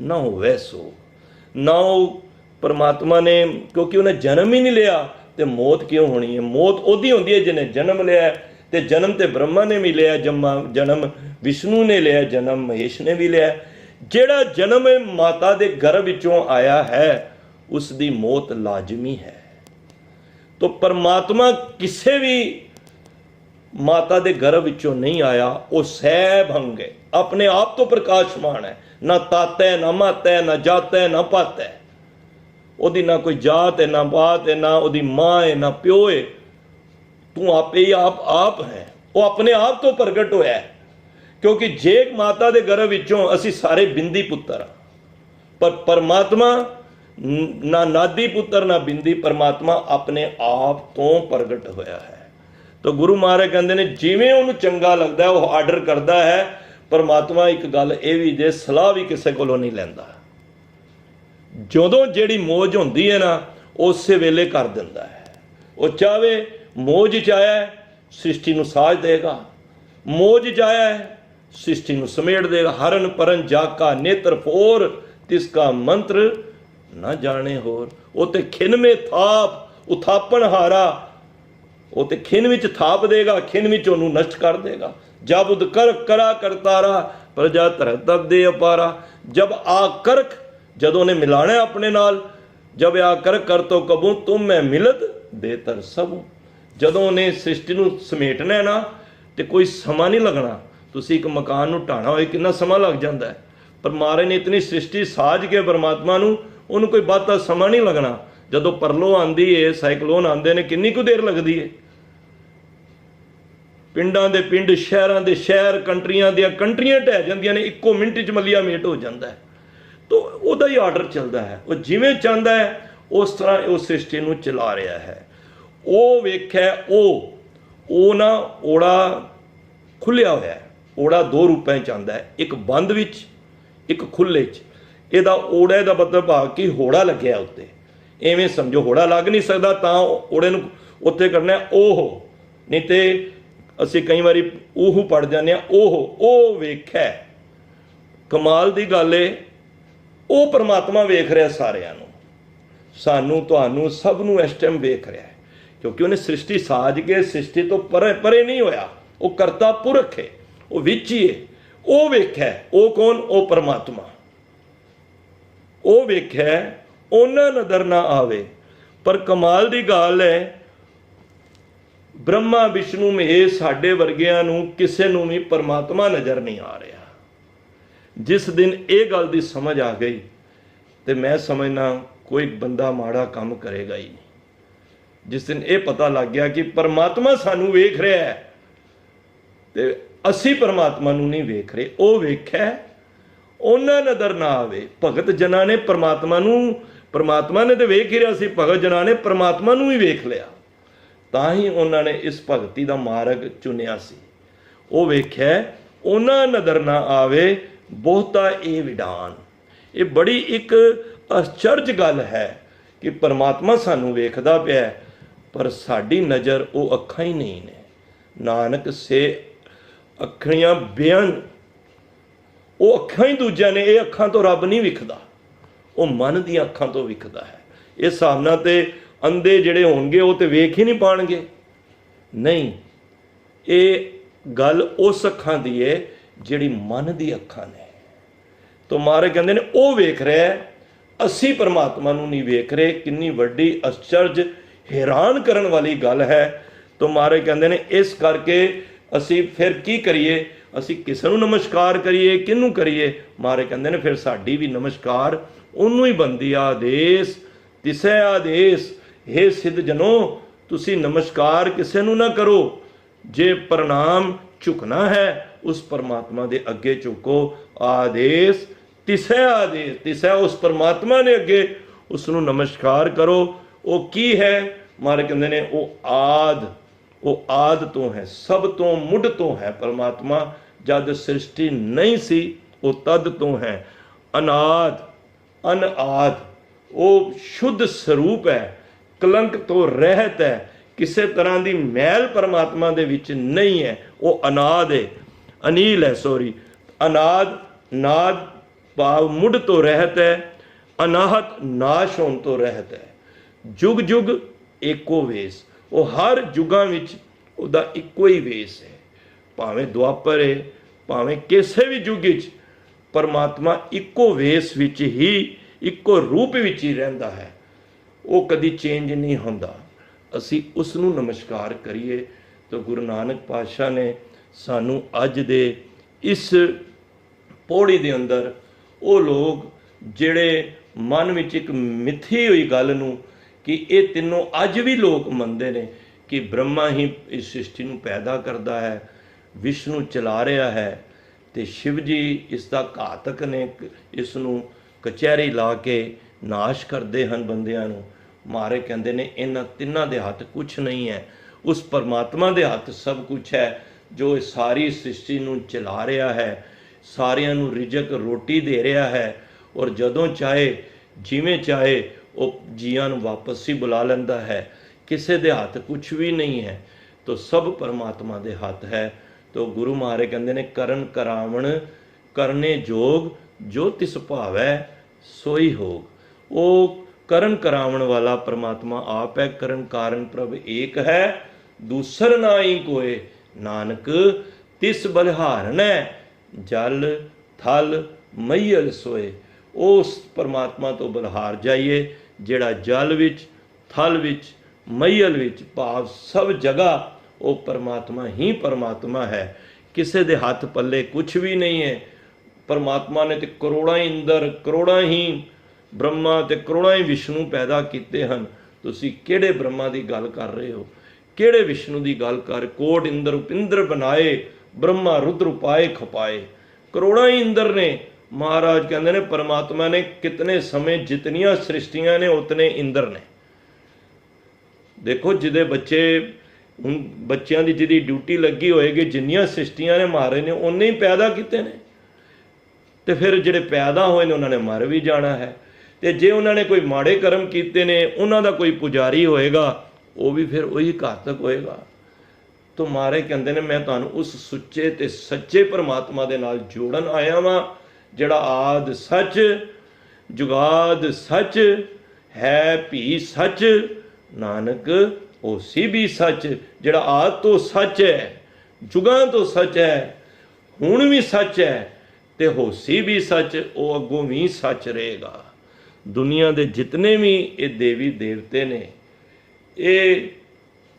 ਨਾ ਹੋਵੇ ਸੋ। ਨਾ ਉਹ ਪਰਮਾਤਮਾ ਨੇ, ਕਿਉਂਕਿ ਉਹਨੇ ਜਨਮ ਹੀ ਨਹੀਂ ਲਿਆ ਤੇ ਮੌਤ ਕਿਉਂ ਹੋਣੀ ਹੈ? ਮੌਤ ਉਹਦੀ ਹੁੰਦੀ ਹੈ ਜਿਹਨੇ ਜਨਮ ਲਿਆ, ਤੇ ਜਨਮ ਤੇ ਬ੍ਰਹਮਾ ਨੇ ਵੀ ਲਿਆ, ਜਨਮ ਵਿਸ਼ਨੂੰ ਨੇ ਲਿਆ, ਜਨਮ ਮਹੇਸ਼ ਨੇ ਵੀ ਲਿਆ। ਜਿਹੜਾ ਜਨਮ ਮਾਤਾ ਦੇ ਗਰਭ ਵਿੱਚੋਂ ਆਇਆ ਹੈ ਉਸ ਦੀ ਮੌਤ ਲਾਜ਼ਮੀ ਹੈ। ਤੋ ਪਰਮਾਤਮਾ ਕਿਸੇ ਵੀ ਮਾਤਾ ਦੇ ਗਰਭ ਵਿੱਚੋਂ ਨਹੀਂ ਆਇਆ, ਉਹ ਸੈਭੰਗ ਹੈ, ਆਪਣੇ ਆਪ ਤੋਂ ਪ੍ਰਕਾਸ਼ਮਾਨ ਹੈ। ਨਾ ਤਾਤਾ ਹੈ, ਨਾ ਮਾਤਾ ਹੈ, ਨਾ ਜਾਤਾ ਹੈ, ਨਾ ਪਾਤਾ ਹੈ। ਉਹਦੀ ਨਾ ਕੋਈ ਜਾਤ ਹੈ, ਨਾ ਬਾਤ ਹੈ, ਨਾ ਉਹਦੀ ਮਾਂ ਹੈ, ਨਾ ਪਿਓ ਹੈ। ਤੂੰ ਆਪੇ ਹੀ ਆਪ ਹੈ। ਉਹ ਆਪਣੇ ਆਪ ਤੋਂ ਪ੍ਰਗਟ ਹੋਇਆ ਹੈ। ਕਿਉਂਕਿ ਜੇ ਮਾਤਾ ਦੇ ਗਰਭ ਵਿੱਚੋਂ ਅਸੀਂ ਸਾਰੇ ਬਿੰਦੀ ਪੁੱਤਰ ਹਾਂ, ਪਰ ਪਰਮਾਤਮਾ ਨਾ ਨਾਦੀ ਪੁੱਤਰ ਨਾ ਬਿੰਦੀ, ਪਰਮਾਤਮਾ ਆਪਣੇ ਆਪ ਤੋਂ ਪ੍ਰਗਟ ਹੋਇਆ ਹੈ। ਤਾਂ ਗੁਰੂ ਮਹਾਰਾਜ ਕਹਿੰਦੇ ਨੇ ਜਿਵੇਂ ਉਹਨੂੰ ਚੰਗਾ ਲੱਗਦਾ ਉਹ ਆਰਡਰ ਕਰਦਾ ਹੈ। ਪਰਮਾਤਮਾ ਇੱਕ ਗੱਲ ਇਹ ਵੀ ਜੇ ਸਲਾਹ ਵੀ ਕਿਸੇ ਕੋਲੋਂ ਨਹੀਂ ਲੈਂਦਾ। ਜਦੋਂ ਜਿਹੜੀ ਮੌਜ ਹੁੰਦੀ ਹੈ ਨਾ, ਉਸੇ ਵੇਲੇ ਕਰ ਦਿੰਦਾ ਹੈ। ਉਹ ਚਾਹੇ ਮੌਜ 'ਚ ਆਇਆ ਸ੍ਰਿਸ਼ਟੀ ਨੂੰ ਸਾਜ ਦੇਗਾ, ਮੌਜ 'ਚ ਆਇਆ ਸ੍ਰਿਸ਼ਟੀ ਨੂੰ ਸਮੇਟ ਦੇਗਾ। ਹਰਨ ਪਰਨ ਜਾਕਾ ਨੇਤਰ ਫੋਰ, ਤਿਸ ਕਾ ਮੰਤਰ ਨਾ ਜਾਣੇ ਹੋਰ। ਉਹ ਤੇ ਖਿਨ ਮੇ ਥਾਪ ਉਥਾਪਣ ਹਾਰਾ, ਉਹ ਤੇ ਖਿਨ ਵਿੱਚ ਥਾਪ ਦੇਗਾ, ਖਿਨ ਵਿੱਚ ਉਹਨੂੰ ਨਸ਼ਟ ਕਰ ਦੇਗਾ। ਜਬ ਉਦ ਕਰ ਕਰਾ ਕਰਤਾਰਾ, ਪ੍ਰਜਾ ਧਰਤ ਤਬ ਦੇ ਅਪਾਰਾ। ਜਬ ਆ ਕਰਕ, ਜਦੋਂ ਉਹਨੇ ਮਿਲਾਣਾ ਆਪਣੇ ਨਾਲ, ਜਬ ਆ ਕਰਕ ਕਰ ਤੋ ਕਬੂ ਤੁਮ ਮੈਂ ਮਿਲਤ ਦੇ ਤਰ ਸਭੂ। ਜਦੋਂ ਉਹਨੇ ਸ੍ਰਿਸ਼ਟੀ ਨੂੰ ਸਮੇਟਣਾ ਨਾ, ਤੇ ਕੋਈ ਸਮਾਂ ਨਹੀਂ ਲੱਗਣਾ। ਤੁਸੀਂ ਇੱਕ ਮਕਾਨ ਨੂੰ ਢਾਣਾ ਹੋਏ ਕਿੰਨਾ ਸਮਾਂ ਲੱਗ ਜਾਂਦਾ ਹੈ, ਪਰ ਮਹਾਰਾਜ ਨੇ ਇਤਨੀ ਸ੍ਰਿਸ਼ਟੀ ਸਾਜ ਕੇ ਪਰਮਾਤਮਾ ਨੂੰ, ਉਹਨੂੰ ਕੋਈ ਬਹੁਤਾ ਸਮਾਂ ਨਹੀਂ ਲੱਗਣਾ। ਜਦੋਂ ਪਰਲੋ ਆਂਦੀ ਏ, ਸਾਈਕਲੋਨ ਆਉਂਦੇ ਨੇ, ਕਿੰਨੀ ਕੁ ਦੇਰ ਲੱਗਦੀ ਏ। ਪਿੰਡਾਂ ਦੇ ਪਿੰਡ, ਸ਼ਹਿਰਾਂ ਦੇ ਸ਼ਹਿਰ, ਕੰਟਰੀਆਂ ਦੀਆਂ ਕੰਟਰੀਆਂ ਢਹਿ ਜਾਂਦੀਆਂ ਨੇ, ਇੱਕੋ ਮਿੰਟ 'ਚ ਮੱਲੀਆ ਮੇਟ ਹੋ ਜਾਂਦਾ ਹੈ। ਤਾਂ ਉਹਦਾ ਹੀ ਆਰਡਰ ਚੱਲਦਾ ਹੈ। ਉਹ ਜਿਵੇਂ ਚਾਹੁੰਦਾ ਹੈ ਉਸ ਤਰ੍ਹਾਂ ਉਹ ਸ੍ਰਿਸ਼ਟੀ ਨੂੰ ਚਲਾ ਰਿਹਾ ਹੈ। ਉਹ ਵੇਖਿਆ, ਉਹ ਨਾ ਓੜਾ ਖੁੱਲਿਆ ਹੋਇਆ ਹੈ। ਓੜਾ ਦੋ ਰੂਪਾਂ 'ਚ ਆਉਂਦਾ ਹੈ, ਇੱਕ ਬੰਦ ਵਿੱਚ, ਇੱਕ ਖੁੱਲੇ 'ਚ। ਇਹਦਾ ਓੜਾ ਦਾ ਮਤਲਬ ਭਾਵ ਕਿ ਹੋੜਾ ਲੱਗਿਆ ਉੱਤੇ। ਐਵੇਂ ਸਮਝੋ ਹੋੜਾ ਲੱਗ ਨਹੀਂ ਸਕਦਾ, ਤਾਂ ਓੜੇ ਨੂੰ ਉੱਤੇ ਕਰਨਾ ਉਹ, ਨਹੀਂ ਤੇ ਅਸੀਂ ਕਈ ਵਾਰੀ ਉਹ ਪੜ ਜਾਂਦੇ ਹਾਂ। ਉਹ ਵੇਖਿਆ, ਕਮਾਲ ਦੀ ਗੱਲ ਏ। ਉਹ ਪਰਮਾਤਮਾ ਵੇਖ ਰਿਹਾ ਸਾਰਿਆਂ ਨੂੰ, ਸਾਨੂੰ ਤੁਹਾਨੂੰ ਸਭ ਨੂੰ ਇਸ ਟਾਈਮ ਵੇਖ ਰਿਹਾ ਹੈ। ਕਿਉਂਕਿ ਉਹਨੇ ਸ੍ਰਿਸ਼ਟੀ ਸਾਜ ਕੇ ਸ੍ਰਿਸ਼ਟੀ ਤੋਂ ਪਰੇ ਨਹੀਂ ਹੋਇਆ। ਉਹ ਕਰਤਾ ਪੁਰਖ ਹੈ, ਉਹ ਵਿੱਚ ਹੀ ਹੈ। ਉਹ ਵੇਖਿਆ, ਉਹ ਕੌਣ? ਉਹ ਪਰਮਾਤਮਾ। ਉਹ ਵੇਖਿਆ, ਉਹਨਾਂ ਨਜ਼ਰ ਨਾ ਆਵੇ। ਪਰ ਕਮਾਲ ਦੀ ਗੱਲ ਹੈ, ਬ੍ਰਹਮਾ ਵਿਸ਼ਨੂੰ ਮਹੇਸ਼ ਸਾਡੇ ਵਰਗਿਆਂ ਨੂੰ ਕਿਸੇ ਨੂੰ ਵੀ ਪਰਮਾਤਮਾ ਨਜ਼ਰ ਨਹੀਂ ਆ ਰਿਹਾ। ਜਿਸ ਦਿਨ ਇਹ ਗੱਲ ਦੀ ਸਮਝ ਆ ਗਈ, ਤੇ ਮੈਂ ਸਮਝਣਾ ਕੋਈ ਬੰਦਾ ਮਾੜਾ ਕੰਮ ਕਰੇਗਾ ਹੀ ਨਹੀਂ। ਜਿਸ ਦਿਨ ਇਹ ਪਤਾ ਲੱਗ ਗਿਆ ਕਿ ਪਰਮਾਤਮਾ ਸਾਨੂੰ ਵੇਖ ਰਿਹਾ ਹੈ ਤੇ ਅਸੀਂ ਪਰਮਾਤਮਾ ਨੂੰ ਨਹੀਂ ਵੇਖ ਰਹੇ, ਉਹ ਵੇਖਿਆ, ਉਹਨਾਂ ਨਜ਼ਰ ਨਾ ਆਵੇ। ਭਗਤ ਜਨਾਂ ਨੇ ਪਰਮਾਤਮਾ ਨੇ ਤੇ ਵੇਖ ਹੀ ਰਿਹਾ ਸੀ, ਭਗਤ ਜਨਾਂ ਨੇ ਪਰਮਾਤਮਾ ਨੂੰ ਵੀ ਵੇਖ ਲਿਆ। ਤਾਂ ਹੀ ਉਹਨਾਂ ਨੇ ਇਸ ਭਗਤੀ ਦਾ ਮਾਰਗ ਚੁਣਿਆ ਸੀ। ਉਹ ਵੇਖਿਆ, ਉਹਨਾਂ ਨਜ਼ਰ ਨਾ ਆਵੇ ਬਹੁਤਾ ਇਹ ਵਿਡਾਨ। ਇਹ ਬੜੀ ਇੱਕ ਅਚਰਜ ਗੱਲ ਹੈ ਕਿ ਪਰਮਾਤਮਾ ਸਾਨੂੰ ਵੇਖਦਾ ਪਿਆ, ਪਰ ਸਾਡੀ ਨਜ਼ਰ ਉਹ ਅੱਖਾਂ ਹੀ ਨਹੀਂ ਨੇ। ਨਾਨਕ ਸੇ ਅੱਖੀਆਂ ਬੇਅੰਤ, ਉਹ ਅੱਖਾਂ ਹੀ ਦੂਜਿਆਂ ਨੇ। ਇਹ ਅੱਖਾਂ ਤੋਂ ਰੱਬ ਨਹੀਂ ਵਿਖਦਾ, ਉਹ ਮਨ ਦੀਆਂ ਅੱਖਾਂ ਤੋਂ ਵਿਖਦਾ ਹੈ। ਇਸ ਹਿਸਾਬ ਨਾਲ ਤੇ ਅੰਧੇ ਜਿਹੜੇ ਹੋਣਗੇ ਉਹ ਤੇ ਵੇਖ ਹੀ ਨਹੀਂ ਪਾਣਗੇ। ਨਹੀਂ, ਇਹ ਗੱਲ ਉਸ ਅੱਖਾਂ ਦੀ ਹੈ ਜਿਹੜੀ ਮਨ ਦੀ ਅੱਖਾਂ ਨੇ। ਤਾਂ ਮਹਾਰਾਜ ਕਹਿੰਦੇ ਨੇ ਉਹ ਵੇਖ ਰਿਹਾ, ਅਸੀਂ ਪਰਮਾਤਮਾ ਨੂੰ ਨਹੀਂ ਵੇਖ ਰਹੇ। ਕਿੰਨੀ ਵੱਡੀ ਅਚਰਜ, ਹੈਰਾਨ ਕਰਨ ਵਾਲੀ ਗੱਲ ਹੈ। ਤਾਂ ਮਹਾਰਾਜ ਕਹਿੰਦੇ ਨੇ ਇਸ ਕਰਕੇ ਅਸੀਂ ਫਿਰ ਕੀ ਕਰੀਏ? ਅਸੀਂ ਕਿਸੇ ਨੂੰ ਨਮਸਕਾਰ ਕਰੀਏ, ਕਿਹਨੂੰ ਕਰੀਏ? ਮਹਾਰਾਜ ਕਹਿੰਦੇ ਨੇ ਫਿਰ ਸਾਡੀ ਵੀ ਨਮਸਕਾਰ ਉਹਨੂੰ ਹੀ ਬੰਦੀ। ਆਦੇਸ਼ ਤਿਸੈ ਆਦੇਸ਼, ਹੇ ਸਿੱਧ ਜਨੋ, ਤੁਸੀਂ ਨਮਸਕਾਰ ਕਿਸੇ ਨੂੰ ਨਾ ਕਰੋ। ਜੇ ਪ੍ਰਣਾਮ ਝੁਕਣਾ ਹੈ ਉਸ ਪਰਮਾਤਮਾ ਦੇ ਅੱਗੇ ਝੁਕੋ। ਆਦੇਸ਼ ਤਿਸੈ ਆਦੇਸ਼, ਤਿਸੈ ਉਸ ਪਰਮਾਤਮਾ ਨੇ ਅੱਗੇ ਉਸ ਨੂੰ ਨਮਸਕਾਰ ਕਰੋ। ਉਹ ਕੀ ਹੈ? ਮਹਾਰਾਜ ਕਹਿੰਦੇ ਨੇ ਉਹ ਆਦ ਤੋਂ ਹੈ, ਸਭ ਤੋਂ ਮੁੱਢ ਤੋਂ ਹੈ ਪਰਮਾਤਮਾ। ਜਦ ਸ੍ਰਿਸ਼ਟੀ ਨਹੀਂ ਸੀ ਉਹ ਤਦ ਤੋਂ ਹੈ। ਅਨਾਦ ਅਨਆਦ, ਉਹ ਸ਼ੁੱਧ ਸਰੂਪ ਹੈ, ਕਲੰਕ ਤੋਂ ਰਹਿਤ ਹੈ, ਕਿਸੇ ਤਰ੍ਹਾਂ ਦੀ ਮੈਲ ਪਰਮਾਤਮਾ ਦੇ ਵਿੱਚ ਨਹੀਂ ਹੈ। ਉਹ ਅਨਾਦ ਹੈ, ਅਨੀਲ ਹੈ, ਅਨਾਦ, ਨਾਦ ਭਾਵ ਮੁੱਢ ਤੋਂ ਰਹਿਤ ਹੈ, ਅਨਾਹਤ ਨਾਸ਼ ਹੋਣ ਤੋਂ ਰਹਿਤ ਹੈ। ਜੁਗ ਜੁਗ ਏਕੋ ਵੇਸ, ਉਹ ਹਰ ਯੁਗਾਂ ਵਿੱਚ ਉਹਦਾ ਇੱਕੋ ਹੀ ਵੇਸ ਹੈ। ਭਾਵੇਂ ਦੁਆਪਰ ਹੈ, ਭਾਵੇਂ ਕਿਸੇ ਵੀ ਯੁੱਗ ਵਿੱਚ ਪਰਮਾਤਮਾ ਇੱਕੋ ਵੇਸ ਵਿੱਚ ਹੀ, ਇੱਕੋ ਰੂਪ ਵਿੱਚ ਹੀ ਰਹਿੰਦਾ ਹੈ। ਉਹ ਕਦੀ ਚੇਂਜ ਨਹੀਂ ਹੁੰਦਾ। ਅਸੀਂ ਉਸ ਨੂੰ ਨਮਸਕਾਰ ਕਰੀਏ ਤਾਂ ਗੁਰੂ ਨਾਨਕ ਪਾਤਸ਼ਾਹ ਨੇ ਸਾਨੂੰ ਅੱਜ ਦੇ ਇਸ ਪੌੜੀ ਦੇ ਅੰਦਰ ਉਹ ਲੋਕ ਜਿਹੜੇ ਮਨ ਵਿੱਚ ਇੱਕ ਮਿੱਥੀ ਹੋਈ ਗੱਲ ਨੂੰ ਕਿ ਇਹ ਤਿੰਨੋਂ ਅੱਜ ਵੀ ਲੋਕ ਮੰਨਦੇ ਨੇ ਕਿ ਬ੍ਰਹਮਾ ਹੀ ਇਸ ਸ੍ਰਿਸ਼ਟੀ ਨੂੰ ਪੈਦਾ ਕਰਦਾ ਹੈ, ਵਿਸ਼ਨੂੰ ਚਲਾ ਰਿਹਾ ਹੈ ਤੇ ਸ਼ਿਵ ਜੀ ਇਸ ਦਾ ਘਾਤਕ ਨੇ, ਇਸ ਨੂੰ ਕਚਹਿਰੀ ਲਾ ਕੇ ਨਾਸ਼ ਕਰਦੇ ਹਨ ਬੰਦਿਆਂ ਨੂੰ। ਮਾਰੇ ਕਹਿੰਦੇ ਨੇ ਇਹਨਾਂ ਤਿੰਨਾਂ ਦੇ ਹੱਥ ਕੁਛ ਨਹੀਂ ਹੈ, ਉਸ ਪਰਮਾਤਮਾ ਦੇ ਹੱਥ ਸਭ ਕੁਛ ਹੈ ਜੋ ਇਹ ਸਾਰੀ ਸ੍ਰਿਸ਼ਟੀ ਨੂੰ ਚਲਾ ਰਿਹਾ ਹੈ, ਸਾਰਿਆਂ ਨੂੰ ਰਿਜ਼ਕ ਰੋਟੀ ਦੇ ਰਿਹਾ ਹੈ ਔਰ ਜਦੋਂ ਚਾਹੇ ਜਿਵੇਂ ਚਾਹੇ ਉਹ ਜੀਆਂ ਨੂੰ ਵਾਪਸ ਹੀ ਬੁਲਾ ਲੈਂਦਾ ਹੈ। ਕਿਸੇ ਦੇ ਹੱਥ ਕੁਛ ਵੀ ਨਹੀਂ ਹੈ, ਤਾਂ ਸਭ ਪਰਮਾਤਮਾ ਦੇ ਹੱਥ ਹੈ। ਤਾਂ ਗੁਰੂ ਮਹਾਰਾਜ ਕਹਿੰਦੇ ਨੇ ਕਰਨ ਕਰਾਵਣ ਕਰਨੇ ਜੋਗ ਜੋ ਤਿਸ ਭਾਵੈ ਸੋਈ ਹੋਗ। ਉਹ ਕਰਨ ਕਰਾਵਣ ਵਾਲਾ ਪਰਮਾਤਮਾ ਆਪ ਹੈ। ਕਰਨ ਕਾਰਨ ਪ੍ਰਭ ਏਕ ਹੈ, ਦੂਸਰ ਨਾਹੀ ਕੋਏ, ਨਾਨਕ ਤਿਸ ਬਲਿਹਾਰਣੈ ਜਲ ਥਲ ਮਈਲ ਸੋਏ। ਉਸ ਪਰਮਾਤਮਾ ਤੋਂ ਬਲਿਹਾਰ ਜਾਈਏ ਜਿਹੜਾ ਜਲ ਵਿੱਚ, ਥਲ ਵਿੱਚ, ਮਈਲ ਵਿੱਚ, ਭਾਵ ਸਭ ਜਗ੍ਹਾ ਉਹ ਪਰਮਾਤਮਾ ਹੀ ਪਰਮਾਤਮਾ ਹੈ। ਕਿਸੇ ਦੇ ਹੱਥ ਪੱਲੇ ਕੁਛ ਵੀ ਨਹੀਂ ਹੈ। ਪਰਮਾਤਮਾ ਨੇ ਤੇ ਕਰੋੜਾਂ ਹੀ ਇੰਦਰ, ਕਰੋੜਾਂ ਹੀ ਬ੍ਰਹਮਾ ਤੇ ਕਰੋੜਾਂ ਹੀ ਵਿਸ਼ਨੂੰ ਪੈਦਾ ਕੀਤੇ ਹਨ। ਤੁਸੀਂ ਕਿਹੜੇ ਬ੍ਰਹਮਾ ਦੀ ਗੱਲ ਕਰ ਰਹੇ ਹੋ, ਕਿਹੜੇ ਵਿਸ਼ਨੂੰ ਦੀ ਗੱਲ ਕਰ? ਕੋਟ ਇੰਦਰ ਉਪਿੰਦਰ ਬਣਾਏ, ਬ੍ਰਹਮਾ ਰੁਦਰ ਉਪਾਏ ਖਪਾਏ। ਕਰੋੜਾਂ ਹੀ ਇੰਦਰ ਨੇ। ਮਹਾਰਾਜ ਕਹਿੰਦੇ ਨੇ ਪਰਮਾਤਮਾ ਨੇ ਕਿਤਨੇ ਸਮੇਂ ਜਿਤਨੀਆਂ ਸ੍ਰਿਸ਼ਟੀਆਂ ਨੇ ਉਤਨੇ ਇੰਦਰ ਨੇ। ਦੇਖੋ ਜਿਹਦੇ ਬੱਚੇ, ਹੁਣ ਬੱਚਿਆਂ ਦੀ ਜਿਹਦੀ ਡਿਊਟੀ ਲੱਗੀ ਹੋਏਗੀ, ਜਿੰਨੀਆਂ ਸ੍ਰਿਸ਼ਟੀਆਂ ਨੇ ਮਹਾਰਾਜ ਨੇ ਉਨੇ ਹੀ ਪੈਦਾ ਕੀਤੇ ਨੇ। ਤੇ ਫਿਰ ਜਿਹੜੇ ਪੈਦਾ ਹੋਏ ਨੇ ਉਹਨਾਂ ਨੇ ਮਰ ਵੀ ਜਾਣਾ ਹੈ। ਤੇ ਜੇ ਉਹਨਾਂ ਨੇ ਕੋਈ ਮਾੜੇ ਕਰਮ ਕੀਤੇ ਨੇ, ਉਹਨਾਂ ਦਾ ਕੋਈ ਪੁਜਾਰੀ ਹੋਏਗਾ, ਉਹ ਵੀ ਫਿਰ ਉਹੀ ਘਾਤਕ ਹੋਏਗਾ। ਤਾਂ ਮਹਾਰਾਜ ਕਹਿੰਦੇ ਨੇ ਮੈਂ ਤੁਹਾਨੂੰ ਉਸ ਸੁੱਚੇ ਤੇ ਸੱਚੇ ਪਰਮਾਤਮਾ ਦੇ ਨਾਲ ਜੋੜਨ ਆਇਆ ਵਾਂ, ਜਿਹੜਾ ਆਦ ਸੱਚ, ਜੁਗਾਦ ਸੱਚ, ਹੈ ਵੀ ਸੱਚ, ਨਾਨਕ ਹੋਸੀ ਵੀ ਸੱਚ। ਜਿਹੜਾ ਆਦ ਤੋਂ ਸੱਚ ਹੈ, ਜੁਗਾਂ ਤੋਂ ਸੱਚ ਹੈ, ਹੁਣ ਵੀ ਸੱਚ ਹੈ ਤੇ ਹੋਸੀ ਵੀ ਸੱਚ, ਉਹ ਅੱਗੋਂ ਵੀ ਸੱਚ ਰਹੇਗਾ। ਦੁਨੀਆ ਦੇ ਜਿਤਨੇ ਵੀ ਇਹ ਦੇਵੀ ਦੇਵਤੇ ਨੇ ਇਹ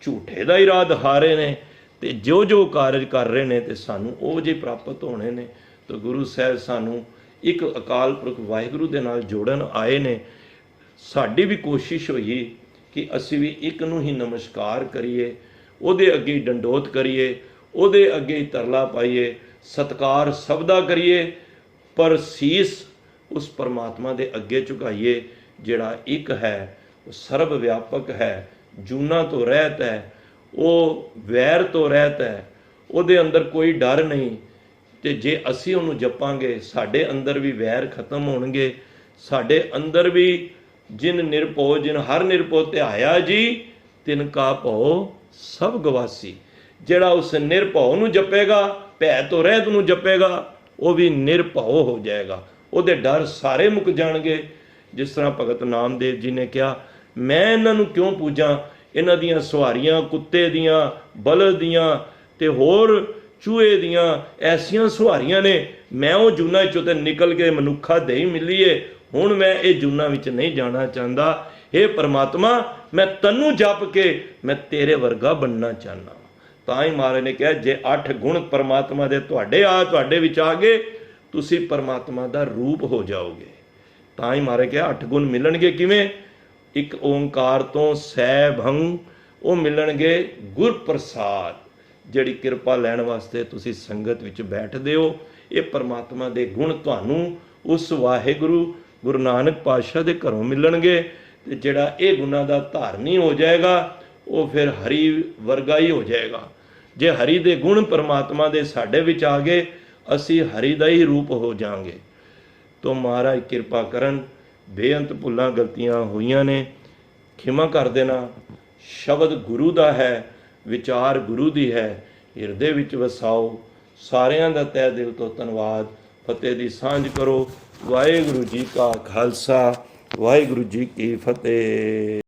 ਝੂਠੇ ਦਾ ਹੀ ਰਾਹ ਦਿਖਾ ਰਹੇ ਨੇ ਤੇ ਜੋ ਜੋ ਕਾਰਜ ਕਰ ਰਹੇ ਨੇ ਤੇ ਸਾਨੂੰ ਉਹ ਜਿਹੇ ਪ੍ਰਾਪਤ ਹੋਣੇ ਨੇ। ਤਾਂ ਗੁਰੂ ਸਾਹਿਬ ਸਾਨੂੰ ਇੱਕ ਅਕਾਲ ਪੁਰਖ ਵਾਹਿਗੁਰੂ ਦੇ ਨਾਲ ਜੋੜਨ ਆਏ ਨੇ। ਸਾਡੀ ਵੀ ਕੋਸ਼ਿਸ਼ ਹੋਈ ਕਿ ਅਸੀਂ ਵੀ ਇੱਕ ਨੂੰ ਹੀ ਨਮਸਕਾਰ ਕਰੀਏ, ਉਹਦੇ ਅੱਗੇ ਹੀ ਡੰਡੋਤ ਕਰੀਏ, ਉਹਦੇ ਅੱਗੇ ਹੀ ਤਰਲਾ ਪਾਈਏ, ਸਤਿਕਾਰ ਸਭ ਦਾ ਕਰੀਏ, ਪਰ ਸੀਸ ਉਸ ਪਰਮਾਤਮਾ ਦੇ ਅੱਗੇ ਝੁਕਾਈਏ ਜਿਹੜਾ ਇੱਕ ਹੈ, ਉਹ ਸਰਬ ਵਿਆਪਕ ਹੈ, ਜੂਨਾਂ ਤੋਂ ਰਹਿਤ ਹੈ, ਉਹ ਵੈਰ ਤੋਂ ਰਹਿਤ ਹੈ, ਉਹਦੇ ਅੰਦਰ ਕੋਈ ਡਰ ਨਹੀਂ। ਤੇ ਜੇ ਅਸੀਂ ਉਹਨੂੰ ਜਪਾਂਗੇ ਸਾਡੇ ਅੰਦਰ ਵੀ ਵੈਰ ਖਤਮ ਹੋਣਗੇ। ਸਾਡੇ ਅੰਦਰ ਵੀ ਜਿਨ ਨਿਰਭਉ ਜਿਨ ਹਰ ਨਿਰਭਉ ਧਿਆਇਆ ਜੀ, ਤਿਨ ਕਾ ਭਉ ਸਭ ਗਵਾਸੀ। ਜਿਹੜਾ ਉਸ ਨਿਰਭਉ ਨੂੰ ਜਪੇਗਾ, ਭੈ ਤੋਂ ਰਹਿਤ ਨੂੰ ਜਪੇਗਾ, ਉਹ ਵੀ ਨਿਰਭਉ ਹੋ ਜਾਏਗਾ। ਉਹਦੇ ਡਰ ਸਾਰੇ ਮੁੱਕ ਜਾਣਗੇ। ਜਿਸ ਤਰ੍ਹਾਂ ਭਗਤ ਨਾਮਦੇਵ ਜੀ ਨੇ ਕਿਹਾ, ਮੈਂ ਇਹਨਾਂ ਨੂੰ ਕਿਉਂ ਪੂਜਾਂ? ਇਹਨਾਂ ਦੀਆਂ ਸਵਾਰੀਆਂ ਕੁੱਤੇ ਦੀਆਂ, ਬਲਦ ਦੀਆਂ ਤੇ ਹੋਰ ਚੂਹੇ ਦੀਆਂ ਐਸੀਆਂ ਸਵਾਰੀਆਂ ਨੇ। ਮੈਂ ਉਹ ਜੂਨਾਂ ਵਿੱਚੋਂ ਤੇ ਨਿਕਲ ਕੇ ਮਨੁੱਖਾ ਦੇਹੀ ਮਿਲੀਏ, ਹੁਣ ਮੈਂ ਇਹ ਜੂਨਾਂ ਵਿੱਚ ਨਹੀਂ ਜਾਣਾ ਚਾਹੁੰਦਾ। ਇਹ ਪਰਮਾਤਮਾ ਮੈਂ ਤੈਨੂੰ ਜਪ ਕੇ ਮੈਂ ਤੇਰੇ ਵਰਗਾ ਬਣਨਾ ਚਾਹੁੰਦਾ। ਤਾਂ ਹੀ ਮਹਾਰਾਜ ਨੇ ਕਿਹਾ ਜੇ 8 ਗੁਣ ਪਰਮਾਤਮਾ ਦੇ ਤੁਹਾਡੇ ਵਿੱਚ ਆ ਗਏ, ਤੁਸੀਂ ਪਰਮਾਤਮਾ ਦਾ ਰੂਪ ਹੋ ਜਾਓਗੇ। ਤਾਂ ਹੀ ਮਹਾਰਾਜ ਕਿਹਾ 8 ਗੁਣ ਮਿਲਣਗੇ ਕਿਵੇਂ? ਇੱਕ ਓਂਕਾਰ ਤੋਂ ਸਹਿਭੰਗ, ਉਹ ਮਿਲਣਗੇ ਗੁਰ ਪ੍ਰਸਾਦ। ਜਿਹੜੀ ਕਿਰਪਾ ਲੈਣ ਵਾਸਤੇ ਤੁਸੀਂ ਸੰਗਤ ਵਿੱਚ ਬੈਠਦੇ ਹੋ, ਇਹ ਪਰਮਾਤਮਾ ਦੇ ਗੁਣ ਤੁਹਾਨੂੰ ਉਸ ਵਾਹਿਗੁਰੂ ਗੁਰੂ ਨਾਨਕ ਪਾਤਸ਼ਾਹ ਦੇ ਘਰੋਂ ਮਿਲਣਗੇ। ਤੇ ਜਿਹੜਾ ਇਹ ਗੁਣਾਂ ਦਾ ਧਾਰਨੀ ਹੋ ਜਾਏਗਾ, ਉਹ ਫਿਰ ਹਰੀ ਵਰਗਾ ਹੀ ਹੋ ਜਾਏਗਾ। ਜੇ ਹਰੀ ਦੇ ਗੁਣ ਪਰਮਾਤਮਾ ਦੇ ਸਾਡੇ ਵਿੱਚ ਆ ਗਏ, ਅਸੀਂ ਹਰੀ ਦਾ ਹੀ ਰੂਪ ਹੋ ਜਾਵਾਂਗੇ। ਤੋਂ ਮਹਾਰਾਜ ਕਿਰਪਾ ਕਰਨ। ਬੇਅੰਤ ਭੁੱਲਾਂ ਗਲਤੀਆਂ ਹੋਈਆਂ ਨੇ, ਖਿਮਾ ਕਰ ਦੇਣਾ। ਸ਼ਬਦ ਗੁਰੂ ਦਾ ਹੈ, ਵਿਚਾਰ ਗੁਰੂ ਦੀ ਹੈ, ਹਿਰਦੇ ਵਿੱਚ ਵਸਾਓ। ਸਾਰਿਆਂ ਦਾ ਤਹਿ ਦਿਲ ਤੋਂ ਧੰਨਵਾਦ। ਫਤਿਹ ਦੀ ਸਾਂਝ ਕਰੋ। ਵਾਹਿਗੁਰੂ ਜੀ ਕਾ ਖਾਲਸਾ, ਵਾਹਿਗੁਰੂ ਜੀ ਕੀ ਫਤਿਹ।